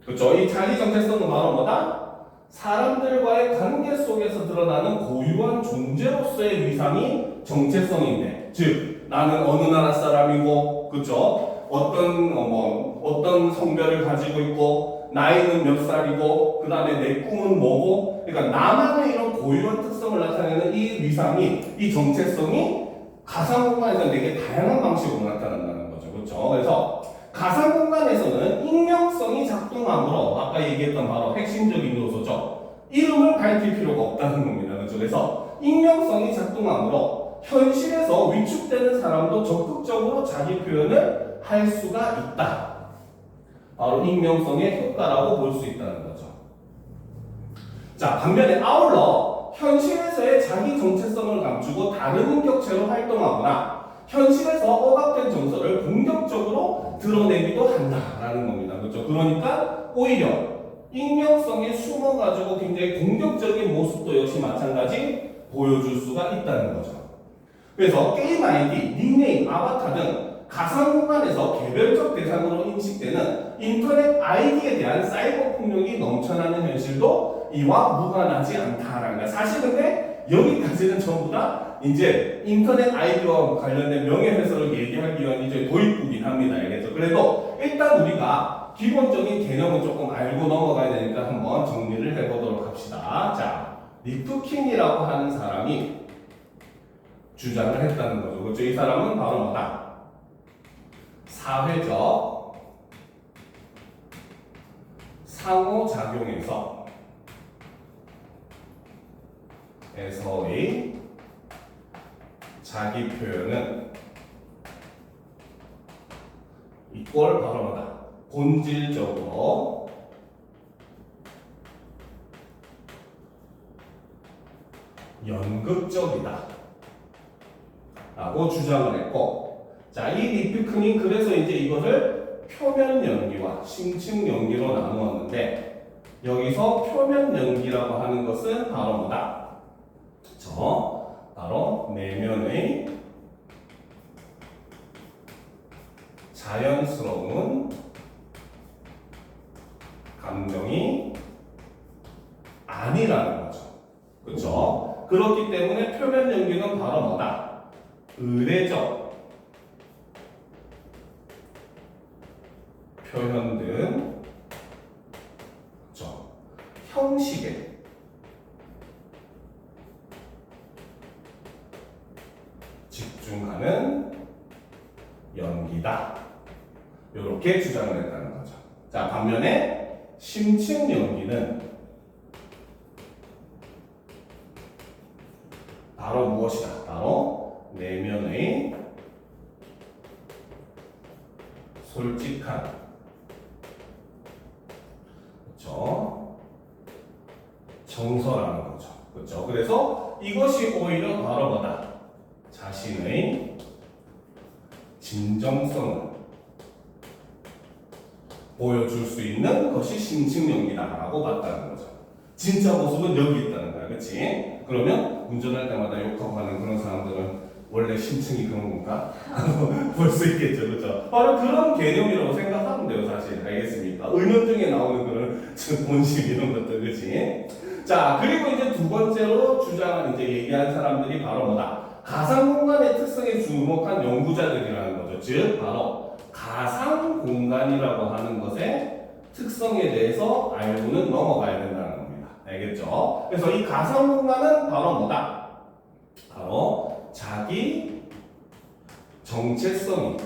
그렇죠? 이 자기 정체성은 바로 뭐다? 사람들과의 관계 속에서 드러나는 고유한 존재로서의 위상이 정체성인데, 즉 나는 어느 나라 사람이고, 그렇죠? 어떤 성별을 가지고 있고, 나이는 몇 살이고, 그 다음에 내 꿈은 뭐고, 그러니까 나만의 이런 고유한 특성을 나타내는 이 위상이, 이 정체성이 가상 공간에서 되게 다양한 방식으로 나타난다는 거죠. 그렇죠? 그래서 가상 공간에서는 익명성이 작동하므로 아까 얘기했던 바로 핵심적인 요소죠. 이름을 밝힐 필요가 없다는 겁니다. 그렇죠? 그래서 익명성이 작동하므로 현실에서 위축되는 사람도 적극적으로 자기 표현을 할 수가 있다. 바로 익명성의 효과라고 볼 수 있다는 거죠. 자, 반면에 아울러 현실에서의 자기 정체성을 감추고 다른 인격체로 활동하거나 현실에서 억압된 정서를 공격적으로 드러내기도 한다라는 겁니다. 그렇죠? 그러니까 오히려 익명성에 숨어가지고 굉장히 공격적인 모습도 역시 마찬가지 보여줄 수가 있다는 거죠. 그래서 게임 아이디, 닉네임, 아바타 등 가상 공간에서 개별적 대상으로 인식되는 인터넷 아이디에 대한 사이버 폭력이 넘쳐나는 현실도 이와 무관하지 않다라는 거야. 사실 근데 여기까지는 전부 다 이제 인터넷 아이디와 관련된 명예훼손을 얘기하기 위한 이제 도입부긴 합니다. 알겠죠? 그래도 일단 우리가 기본적인 개념을 조금 알고 넘어가야 되니까 한번 정리를 해보도록 합시다. 자, 리프킨이라고 하는 사람이 주장을 했다는 거죠. 그렇죠? 이 사람은 바로 뭐다? 사회적 상호작용에서의 자기 표현은 이걸 바로 뭐다? 본질적으로 연극적이다 라고 주장을 했고, 자, 이 리프킨이 그래서 이제 이것을 표면 연기와 심층 연기로 나누었는데, 여기서 표면 연기라고 하는 것은 바로 뭐다? 바로 내면의 자연스러운 감정이 아니라는 거죠. 그렇죠? 그렇기 때문에 표면 연기는 바로 뭐다? 의례적 표현된 그렇죠? 형식에 집중하는 연기다. 이렇게 주장을 했다는 거죠. 자, 반면에 심층 연기는 바로 무엇이다? 바로 내면의 솔직한 그렇죠? 정서라는 거죠. 그렇죠? 그래서 이것이 오히려 바로 뭐다? 자신의 진정성을 보여줄 수 있는 것이 심층 연기다라고 봤다는 거죠. 진짜 모습은 여기 있다는 거야, 그렇지? 그러면 운전할 때마다 욕하고 하는 그런 사람들은 원래 심층이 그런 건가? 볼 수 있겠죠, 그렇죠? 바로 그런 개념이라고 생각하면 돼요, 사실. 알겠습니까? 은연중에 나오는 그런 본심 이런 것들, 그렇지? 자, 그리고 이제 두 번째로 주장을 이제 얘기한 사람들이 바로 뭐다? 가상 공간의 특성에 주목한 연구자들이라는 거죠. 즉, 바로 가상 공간이라고 하는 것의 특성에 대해서 알고는 넘어가야 된다는 겁니다. 알겠죠? 그래서 이 가상 공간은 바로 뭐다? 바로 자기 정체성이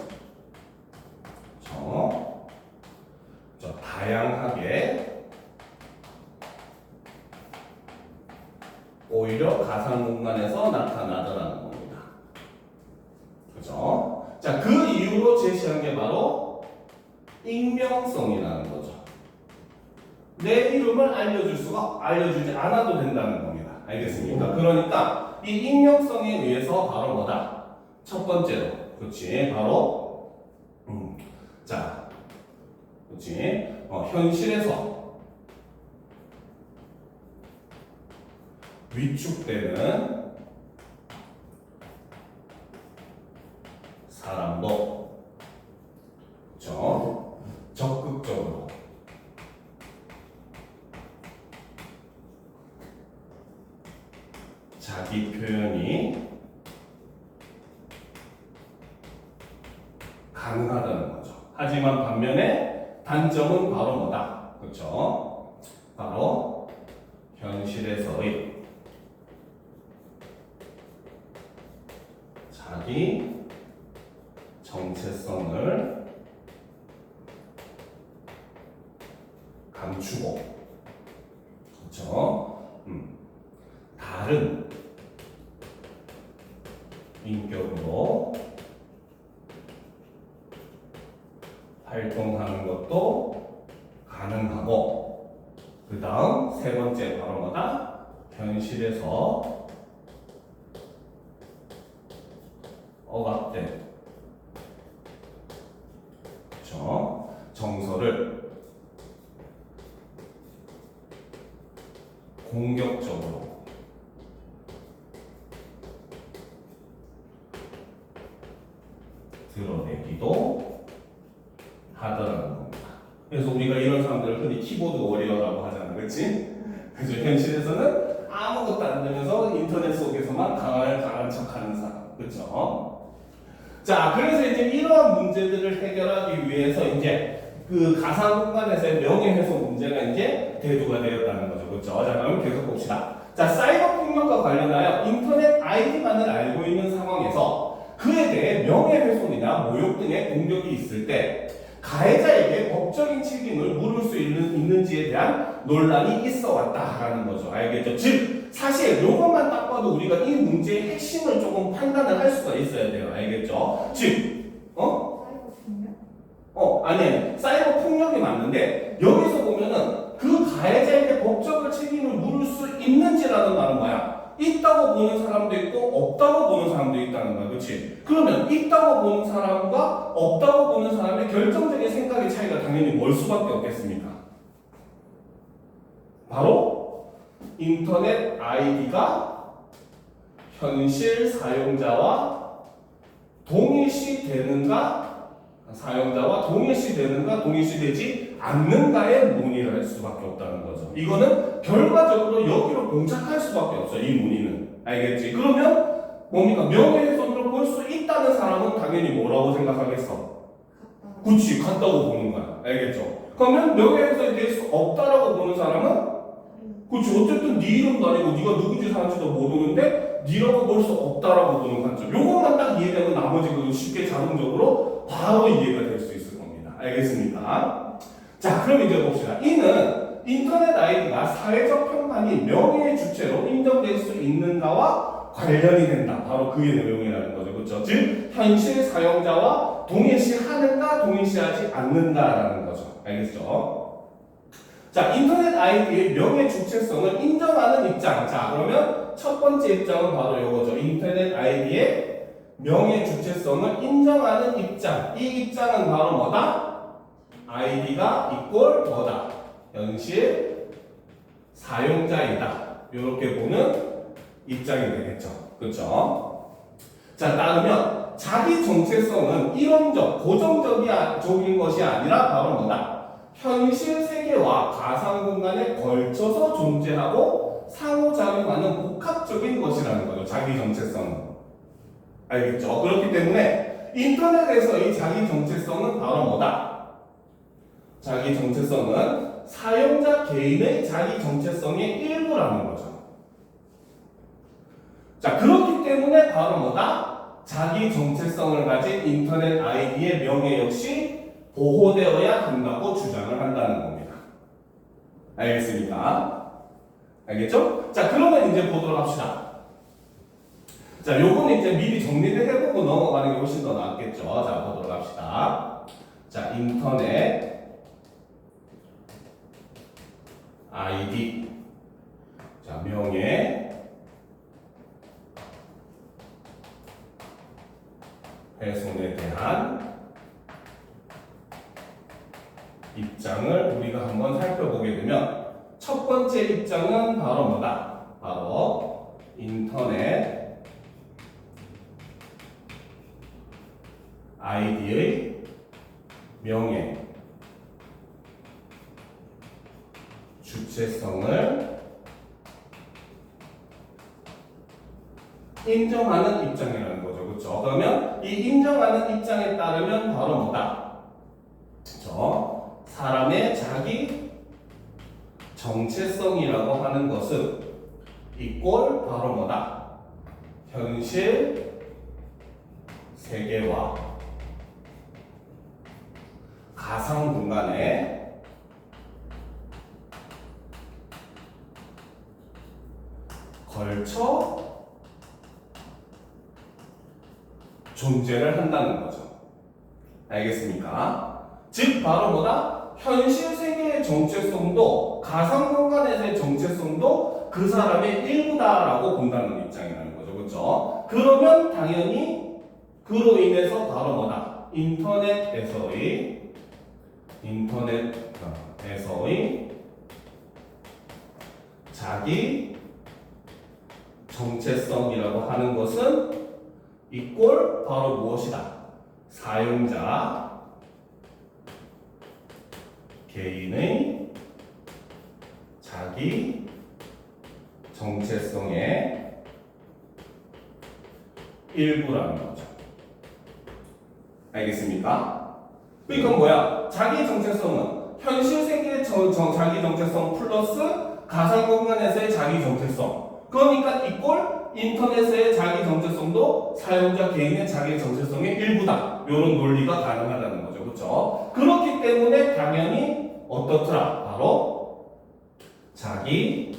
다양하게 오히려 가상 공간에서 나타나더라는 겁니다. 그죠? 자, 그 이유로 제시한 게 바로 익명성이라는 거죠. 내 이름을 알려주지 않아도 된다는 겁니다. 알겠습니까? 그러니까 이 익명성에 의해서 바로 뭐다? 첫 번째로, 그렇지? 바로 자, 그렇지? 현실에서 위축되는 사람도 그렇죠? 적극적으로 자기 표현이 가능하다는 거죠. 하지만 반면에 단점은 바로 뭐다? 그렇죠? 바로 현실에서의 자기 정체성을 감추고, 그렇죠? 다른 인격으로 활동하는 것도 가능하고, 그 다음 세 번째 바로 뭐다? 현실에서 억압된 그렇죠? 정서를 공격적으로 드러내기도 하더라는 겁니다. 그래서 우리가 이런 사람들을 흔히 키보드 워리어라고 하잖아, 그렇지? 그래서 현실에서는 아무것도 안 되면서 인터넷 속에서만 강한 척하는 사람, 그렇죠? 자, 그래서 이제 이러한 문제들을 해결하기 위해서 이제 그 가상 공간에서의 명예훼손 문제가 이제 대두가 되었다는 거죠, 그렇죠? 자, 그럼 계속 봅시다. 자, 사이버 폭력과 관련하여 인터넷 아이디만을 알고 있는 상황에서 그에 대해 명예훼손이나 모욕 등의 공격이 있을 때 가해자에게 법적인 책임을 물을 수 있는지에 대한 논란이 있어 왔다라는 거죠. 알겠죠? 즉, 사실 이것만 딱 봐도 우리가 이 문제의 핵심을 조금 판단을 할 수가 있어야 돼요. 알겠죠? 즉, 사이버 폭력? 아니, 사이버 폭력이 맞는데 여기서 보면은 그 가해자에게 법적인 책임을 물을 수 있는지라는 말은 뭐야? 있다고 보는 사람도 있고 없다고 보는 사람도 있다는 거야, 그렇지? 그러면 있다고 보는 사람과 없다고 보는 사람의 결정적인 생각의 차이가 당연히 뭘 수밖에 없겠습니까? 바로 인터넷 아이디가 현실 사용자와 동일시 되는가, 사용자와 동일시 되는가, 동일시 되지 않는가에 문의를 할 수밖에 없다는 거죠. 이거는 결과적으로 여기로 봉착할 수밖에 없어요. 이 문의는. 알겠지? 그러면 뭡니까? 명예훼손으로 볼 수 있다는 사람은 당연히 뭐라고 생각하겠어? 그치, 같다고 보는 거야. 알겠죠? 그러면 명예훼손이 될 수 없다라고 보는 사람은 그치, 어쨌든 네 이름도 아니고 네가 누군지 사는지도 모르는데 네라고 볼 수 없다라고 보는 관점. 요것만 딱 이해되면 나머지 그 쉽게 자동적으로 바로 이해가 될 수 있을 겁니다. 알겠습니까? 자, 그럼 이제 봅시다. 이는 인터넷 아이디가 사회적 평판이 명예의 주체로 인정될 수 있는가와 관련이 된다. 바로 그의 내용이라는 거죠. 그렇죠? 즉 현실 사용자와 동일시하는가 동일시하지 않는다라는 거죠. 알겠죠? 자, 인터넷 아이디의 명예 주체성을 인정하는 입장. 자, 그러면 첫 번째 입장은 바로 이거죠. 인터넷 아이디의 명예 주체성을 인정하는 입장. 이 입장은 바로 뭐다? 아이디가 이꼴 뭐다? 현실 사용자이다. 이렇게 보는 입장이 되겠죠. 그렇죠? 자, 따르면 자기 정체성은 이론적, 고정적인 것이 아니라 바로 뭐다? 현실 세계와 가상 공간에 걸쳐서 존재하고 상호작용하는 복합적인 것이라는 거죠. 자기 정체성은. 알겠죠? 그렇기 때문에 인터넷에서의 자기 정체성은 바로 뭐다? 자기 정체성은 사용자 개인의 자기 정체성의 일부라는 거죠. 자, 그렇기 때문에 바로 뭐다? 자기 정체성을 가진 인터넷 아이디의 명예 역시 보호되어야 한다고 주장을 한다는 겁니다. 알겠습니까? 알겠죠? 자, 그러면 이제 보도록 합시다. 자, 요거는 이제 미리 정리를 해보고 넘어가는 게 훨씬 더 낫겠죠. 자, 보도록 합시다. 자, 인터넷 아이디. 자, 명예 훼손에 대한 입장을 우리가 한번 살펴보게 되면 첫 번째 입장은 바로 뭐다? 바로 인터넷 아이디의 명예 주체성을 인정하는 입장이라는 거죠. 그렇죠? 그러면 이 인정하는 입장에 따르면 바로 뭐다? 그렇죠? 사람의 자기 정체성이라고 하는 것은 이꼴 바로 뭐다? 현실 세계와 가상 공간에 걸쳐 존재를 한다는 거죠. 알겠습니까? 즉 바로 뭐다? 현실 세계의 정체성도 가상 공간에서의 정체성도 그 사람의 일부다라고 본다는 입장이라는 거죠. 그렇죠? 그러면 당연히 그로 인해서 바로 뭐다? 인터넷에서의 자기 정체성이라고 하는 것은 이꼴 바로 무엇이다? 사용자 개인의 자기 정체성의 일부라는 거죠. 알겠습니까? 그러니까 뭐야? 자기 정체성은 현실 세계의 자기 정체성 플러스 가상 공간에서의 자기 정체성. 그러니까 이꼴 인터넷의 자기 정체성도 사용자 개인의 자기 정체성의 일부다. 이런 논리가 가능하다는 거죠. 그렇죠? 그렇기 때문에 당연히 어떻더라? 바로 자기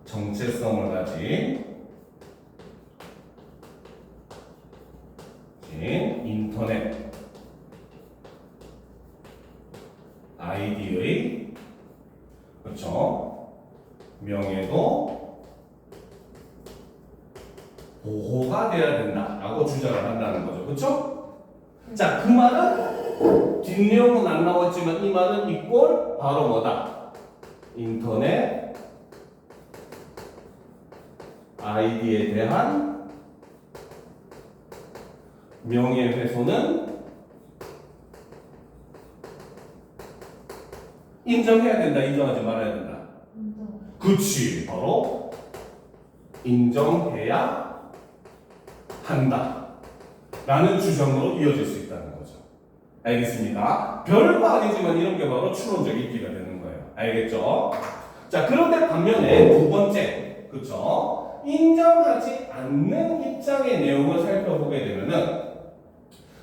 정체성을 가진 인터넷 아이디의 그렇죠? 명예도 보호가 돼야 된다라고 주장을 한다는 거죠. 그렇죠? 자, 그 말은 뒷내용은 안 나왔지만 이 말은 이꼴 바로 뭐다? 인터넷 아이디에 대한 명예훼손은 인정해야 된다, 인정하지 말아야 된다. 인정. 그치, 바로 인정해야 한다 라는 주장으로 이어질 수 있다는 거죠. 알겠습니까? 별거 아니지만 이런 게 바로 추론적 입기가 되는 거예요. 알겠죠? 자, 그런데 반면에 두 번째, 그쵸? 인정하지 않는 입장의 내용을 살펴보게 되면은,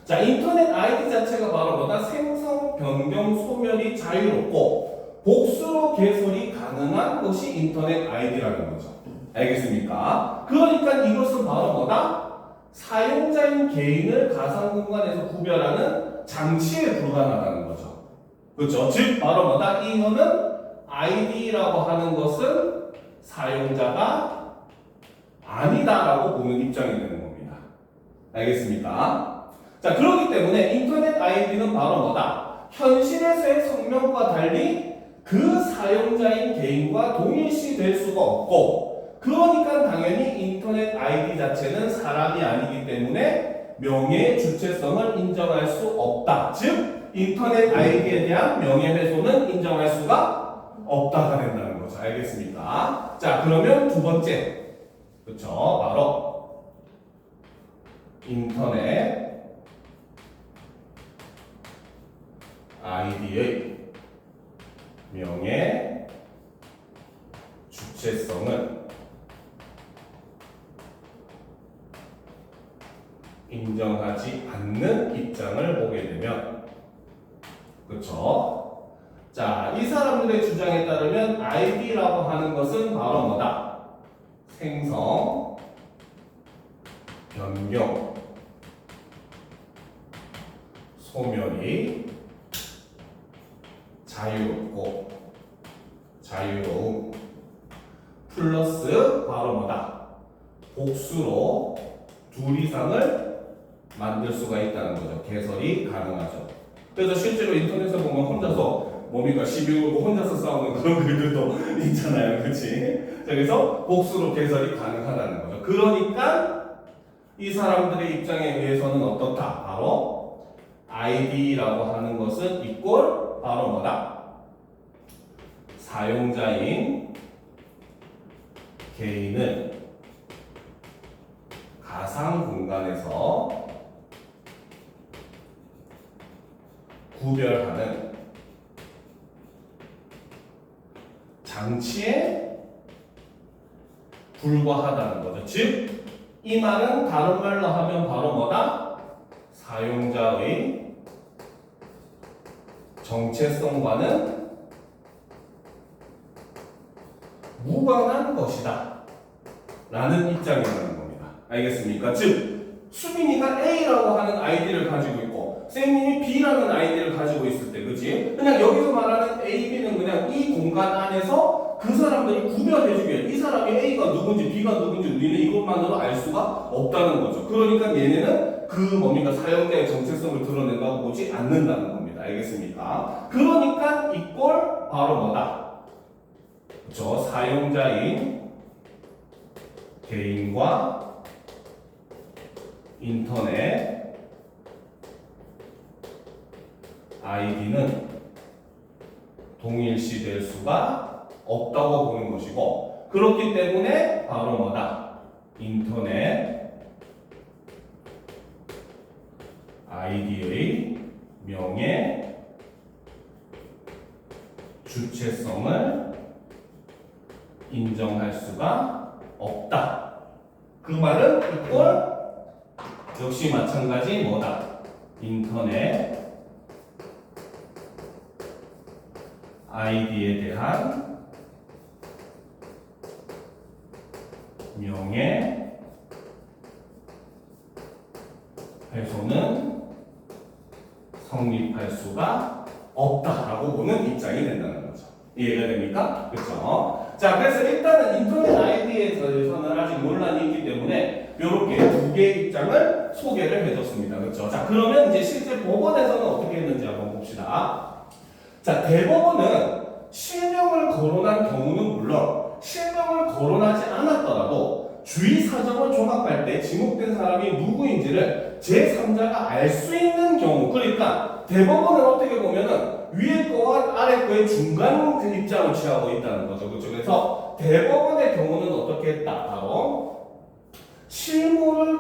자, 인터넷 아이디 자체가 바로 뭐다? 생성, 변경, 소멸이 자유롭고 복수로 개설이 가능한 것이 인터넷 아이디라는 거죠. 알겠습니까? 그러니까 이것은 바로 뭐다? 사용자인 개인을 가상 공간에서 구별하는 장치에 불과하다는 거죠. 그렇죠? 즉 바로 뭐다? 이거는 아이디라고 하는 것은 사용자가 아니다라고 보는 입장이 되는 겁니다. 알겠습니까? 자, 그렇기 때문에 인터넷 아이디는 바로 뭐다? 현실에서의 성명과 달리 그 사용자인 개인과 동일시 될 수가 없고, 그러니까 당연히 인터넷 아이디 자체는 사람이 아니기 때문에 명예의 주체성을 인정할 수 없다. 즉 인터넷 아이디에 대한 명예훼손은 인정할 수가 없다가 된다는 거죠. 알겠습니까? 자, 그러면 두 번째, 그쵸? 바로 인터넷 아이디의 명예 주체성을 인정하지 않는 입장을 보게 되면, 그쵸? 자, 이 사람들의 주장에 따르면 아이디라고 하는 것은 바로 뭐다? 생성, 변경, 소멸이 자유롭고 자유로움 플러스 바로 뭐다? 복수로 둘 이상을 만들 수가 있다는 거죠. 개설이 가능하죠. 그래서 실제로 인터넷에 보면 혼자서 뭡니까? 시비 걸고 혼자서 싸우는 그런 글들도 있잖아요. 그치? 그래서 복수로 개설이 가능하다는 거죠. 그러니까 이 사람들의 입장에 의해서는 어떻다? 바로 아이디라고 하는 것은 이꼴 바로 뭐다? 사용자인 개인을 가상 공간에서 구별하는 장치에 불과하다는 거죠. 즉, 이 말은 다른 말로 하면 바로 뭐다? 사용자의 정체성과는 무관한 것이다 라는 입장이라는 겁니다. 알겠습니까? 즉, 수빈이가 A라고 하는 아이디를 가지고 있고 쌤님이 B라는 아이디를 가지고 있을 때, 그치? 그냥 여기서 말하는 A, B는 그냥 이 공간 안에서 그 사람들이 구별해주게, 이 사람이 A가 누군지 B가 누군지 우리는 이것만으로 알 수가 없다는 거죠. 그러니까 얘네는 그 뭡니까? 사용자의 정체성을 드러낸다고 보지 않는다는 겁니다. 알겠습니까? 그러니까 이꼴 바로 뭐다? 그렇죠? 사용자인 개인과 인터넷 아이디는 동일시 될 수가 없다고 보는 것이고, 그렇기 때문에 바로 뭐다? 인터넷 아이디의 명예 주체성을 인정할 수가 없다. 그 말은 이꼴 역시 마찬가지 뭐다? 인터넷 아이디에 대한 명예 훼손은 성립할 수가 없다라고 보는 입장이 된다는 거죠. 이해가 됩니까? 그렇죠? 자, 그래서 일단은 인터넷 아이디에 대해서는 아직 논란이 있기 때문에 이렇게 두 개의 입장을 소개를 해줬습니다. 그렇죠? 자, 그러면 이제 실제 법원에서는 어떻게 했는지 한번 봅시다. 자, 대법원은 실명을 거론한 경우는 물론 실명을 거론하지 않았더라도 주의 사정을 종합할 때 지목된 사람이 누구인지를 제3자가 알 수 있는 경우, 그러니까 대법원은 어떻게 보면은 위에 거와 아래 거의 중간 입장을 취하고 있다는 거죠. 그렇죠? 그래서 대법원의 경우는 어떻게 했다? 바로 실명을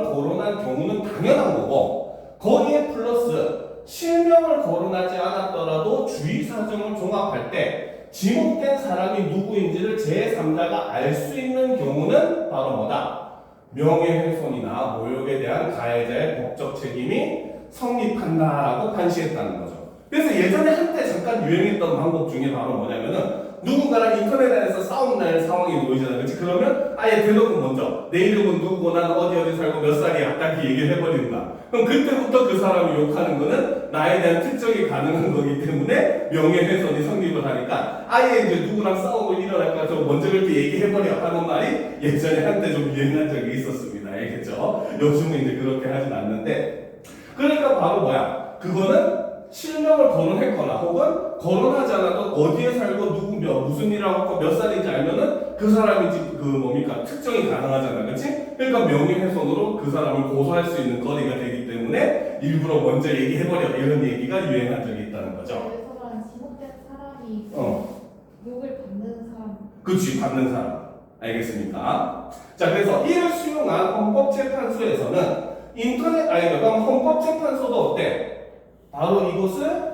거론한 경우는 당연한 거고, 거기에 플러스 실명을 거론하지 않았더라도 주의 사정을 종합할 때 지목된 사람이 누구인지를 제3자가 알 수 있는 경우는 바로 뭐다? 명예훼손이나 모욕에 대한 가해자의 법적 책임이 성립한다라고 판시했다는 거죠. 그래서 예전에 한때 잠깐 유행했던 방법 중에 바로 뭐냐면은 누군가랑 인터넷 안에서 싸움 날 상황이 놓이잖아요. 그렇지? 그러면 아예 대놓고 먼저 내 이름은 누구고 난 어디 살고 몇 살이야 딱 얘기를 해버리는 거야. 그럼 그때부터 그 사람을 욕하는 거는 나에 대한 특정이 가능한 거기 때문에 명예훼손이 성립을 하니까 아예 이제 누구랑 싸움을 일어날 것 같아서 먼저 그렇게 얘기해버려 하는 말이 예전에 한때 좀 유행한 적이 있었습니다. 알겠죠? 요즘은 이제 그렇게 하진 않는데, 그러니까 바로 뭐야? 그거는 실명을 거론했거나 혹은 거론하지 않아도 어디에 살고 누구 무슨 일을 하고 몇 살인지 알면은 그 사람인지 그 뭡니까 특정이 가능하잖아, 그렇지? 그러니까 명예훼손으로 그 사람을 고소할 수 있는 거리가 되기 때문에 일부러 먼저 얘기해버려 이런 얘기가 유행한 적이 있다는 거죠. 여기서 말하는 지목된 사람이 욕을 받는 사람. 그렇지, 받는 사람. 알겠습니까? 자, 그래서 이를 수용한 헌법재판소에서는 그럼 헌법재판소도 어때? 바로 이것을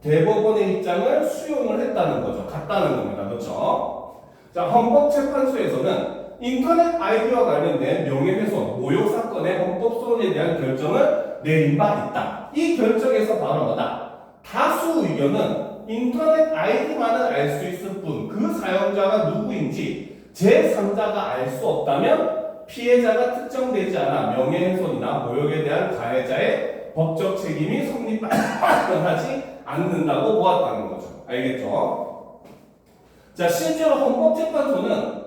대법원의 입장을 수용을 했다는 거죠. 같다는 겁니다. 그렇죠? 자, 헌법재판소에서는 인터넷 아이디와 관련된 명예훼손, 모욕 사건의 헌법소원에 대한 결정을 내린 바 있다. 이 결정에서 바로 뭐다? 다수 의견은 인터넷 아이디만을 알 수 있을 뿐 그 사용자가 누구인지 제3자가 알 수 없다면 피해자가 특정되지 않아 명예훼손이나 모욕에 대한 가해자의 법적 책임이 성립하지 않는다고 보았다는 거죠. 알겠죠? 자, 실제로 헌법재판소는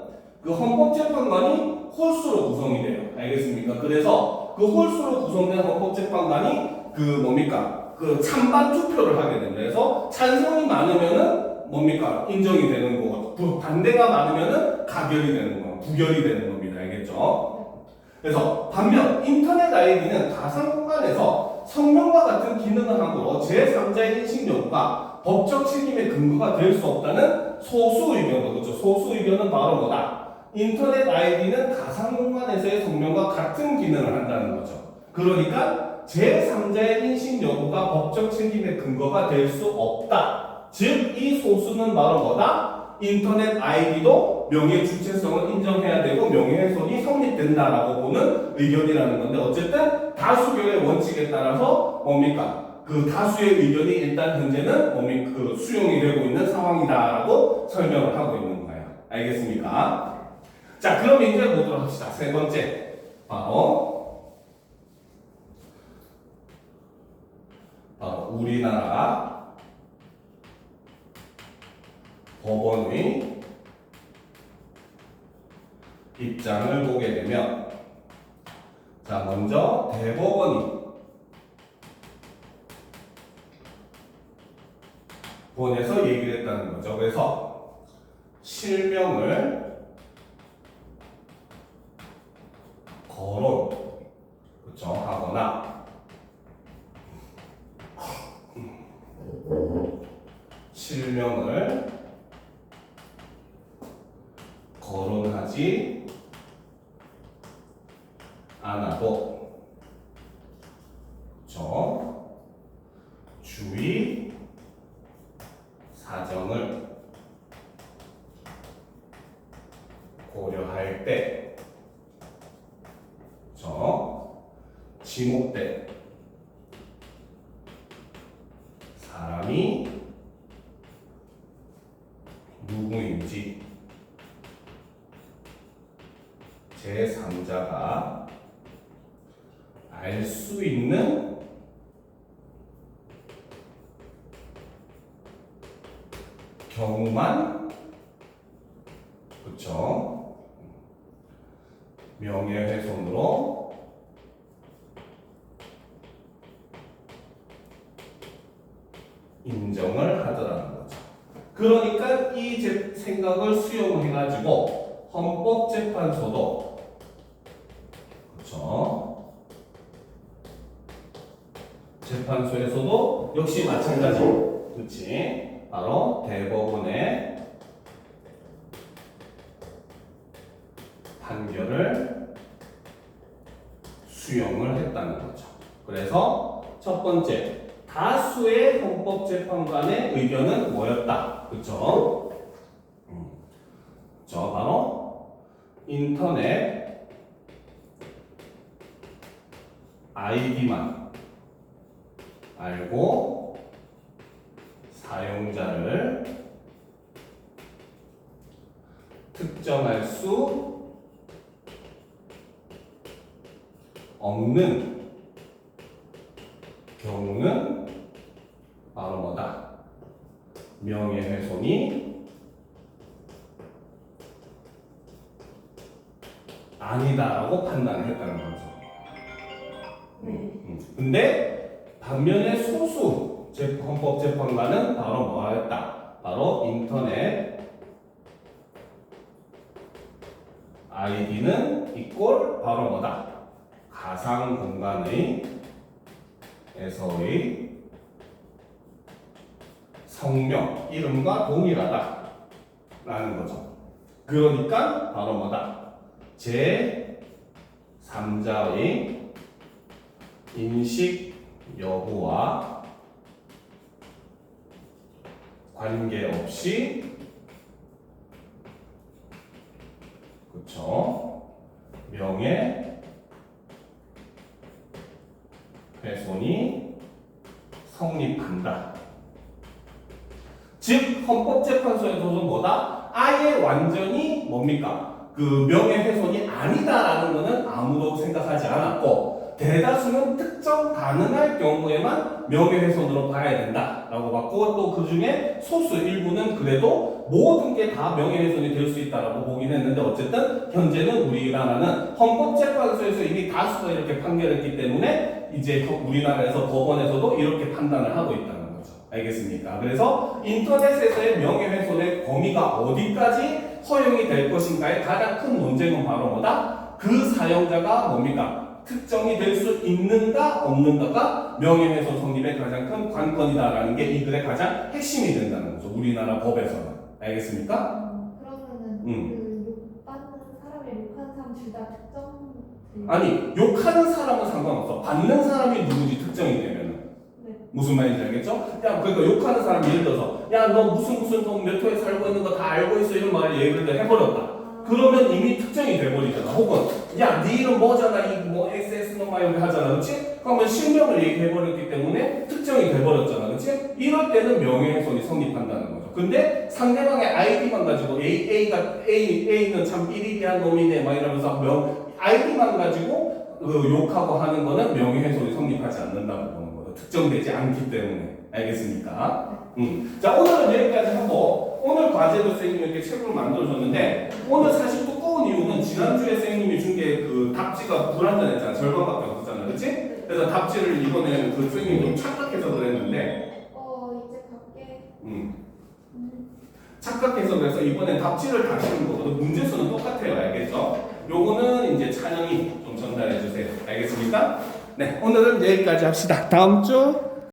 그 헌법재판관이 홀수로 구성이 돼요. 알겠습니까? 그래서 그 홀수로 구성된 헌법재판관이 그 뭡니까? 그 찬반 투표를 하게 됩니다. 그래서 찬성이 많으면은 뭡니까? 인정이 되는 거고, 반대가 많으면은 가결이 되는 거, 부결이 되는 겁니다. 알겠죠? 그래서 반면 인터넷 아이디는 가상 공간에서 성명과 같은 기능을 함으로 제3자의 인식 여부가 법적 책임의 근거가 될 수 없다는 소수 의견도, 그렇죠? 소수 의견은 바로 뭐다? 인터넷 아이디는 가상 공간에서의 성명과 같은 기능을 한다는 거죠. 그러니까 제3자의 인식 여부가 법적 책임의 근거가 될 수 없다. 즉, 이 소수는 바로 뭐다? 인터넷 아이디도 명예 주체성을 인정해야 되고 명예훼손이 성립된다라고 보는 의견이라는 건데, 어쨌든 다수결의 원칙에 따라서 뭡니까? 그 다수의 의견이 일단 현재는 뭡니까? 그 수용이 되고 있는 상황이다라고 설명을 하고 있는 거예요. 알겠습니까? 자, 그럼 이제 보도록 합시다. 세 번째, 바로 우리나라 법원의 입장을 보게 되면, 자, 먼저 대법원이 본에서 얘기를 했다는 거죠. 그래서 실명을 거론, 그렇죠, 하거나 실명을 거론하지 않아도, 그렇죠, 주의 사정을 고려할 때, 그렇죠, 지목된 사람이 누구인지 제3자가 알 수 있는 경우만, 그쵸, 명예훼손으로 인정을 하더라는 거죠. 그러니까 이 생각을 수용해가지고 헌법재판소도 그렇죠. 재판소에서도 역시 마찬가지. 그렇지. 바로 대법원의 판결을 수용을 했다는 거죠. 그래서 첫 번째, 다수의 헌법재판관의 의견은 뭐였다? 그쵸? 저 바로 인터넷 아이디만 알고 사용자를 특정할 수 없는 경우는 바로 뭐다? 명예훼손이 아니다라고 판단을 했다는 거죠. 근데 반면에 소수 헌법재판관은 바로 뭐였다? 바로 인터넷 아이디는 이꼴 바로 뭐다? 가상 공간의 에서의 성명, 이름과 동일하다 라는 거죠. 그러니까 바로 뭐다? 제3자의 인식 여부와 관계없이 그쵸? 명예훼손이 성립한다. 즉 헌법재판소에서도 뭐다? 아예 완전히 뭡니까? 그 명예훼손이 아니다라는 것은 아무도 생각하지 않았고 대다수는 특정 가능할 경우에만 명예훼손으로 봐야 된다라고 봤고 또 그 중에 소수 일부는 그래도 모든 게 다 명예훼손이 될 수 있다라고 보긴 했는데 어쨌든 현재는 우리나라는 헌법재판소에서 이미 다수가 이렇게 판결했기 때문에 이제 우리나라에서 법원에서도 이렇게 판단을 하고 있다는 거죠. 알겠습니까? 그래서 인터넷에서의 명예훼손의 범위가 어디까지 허용이 될 것인가의 가장 큰 논쟁은 바로 뭐다? 그 사용자가 뭡니까? 특정이 될 수 있는가 없는가가 명예훼손 성립의 가장 큰 관건이다라는 게 이 글의 가장 핵심이 된다는 거죠. 우리나라 법에서는. 알겠습니까? 그러면은 그 욕받는 사람의 욕하는 사람 둘 다 특정 아니 욕하는 사람은 상관없어. 받는 사람이 누군지 특정이 되면은 네. 무슨 말인지 알겠죠? 야 그러니까 욕하는 사람 예를 들어서 야 너 무슨 돈 몇 호에 살고 있는 거 다 알고 있어 이런 말을 예를 들어 해버렸다. 그러면 이미 특정이 돼버리잖아. 혹은 야 네 이름 뭐잖아 이 뭐 XS노마 이렇게 하잖아, 그렇지? 그러면 실명을 얘기해버렸기 때문에 특정이 돼버렸잖아, 그렇지? 이럴 때는 명예훼손이 성립한다는 거죠. 근데 상대방의 아이디만 가지고 A는 참 삐리리한 놈이네 막 이러면서 아이디만 가지고 욕하고 하는 거는 명예훼손이 성립하지 않는다고 보는 거죠. 특정되지 않기 때문에. 알겠습니까? 자 오늘은 여기까지 하고 오늘 과제도 선생님이 이렇게 책으로 만들어줬는데 오늘 사실 두꺼운 이유는 지난주에 선생님이 준 게 그 답지가 불완전했잖아. 절반밖에 없었잖아, 그렇지? 그래서 답지를 이번에는 그 선생님이 좀 착각해서 그랬는데 이제 갈게. 착각해서 그래서 이번엔 답지를 다시는 거거든. 문제수는 똑같아요. 알겠죠? 요거는 이제 찬영이 좀 전달해 주세요. 알겠습니까? 네, 오늘은 여기까지 합시다. 다음 주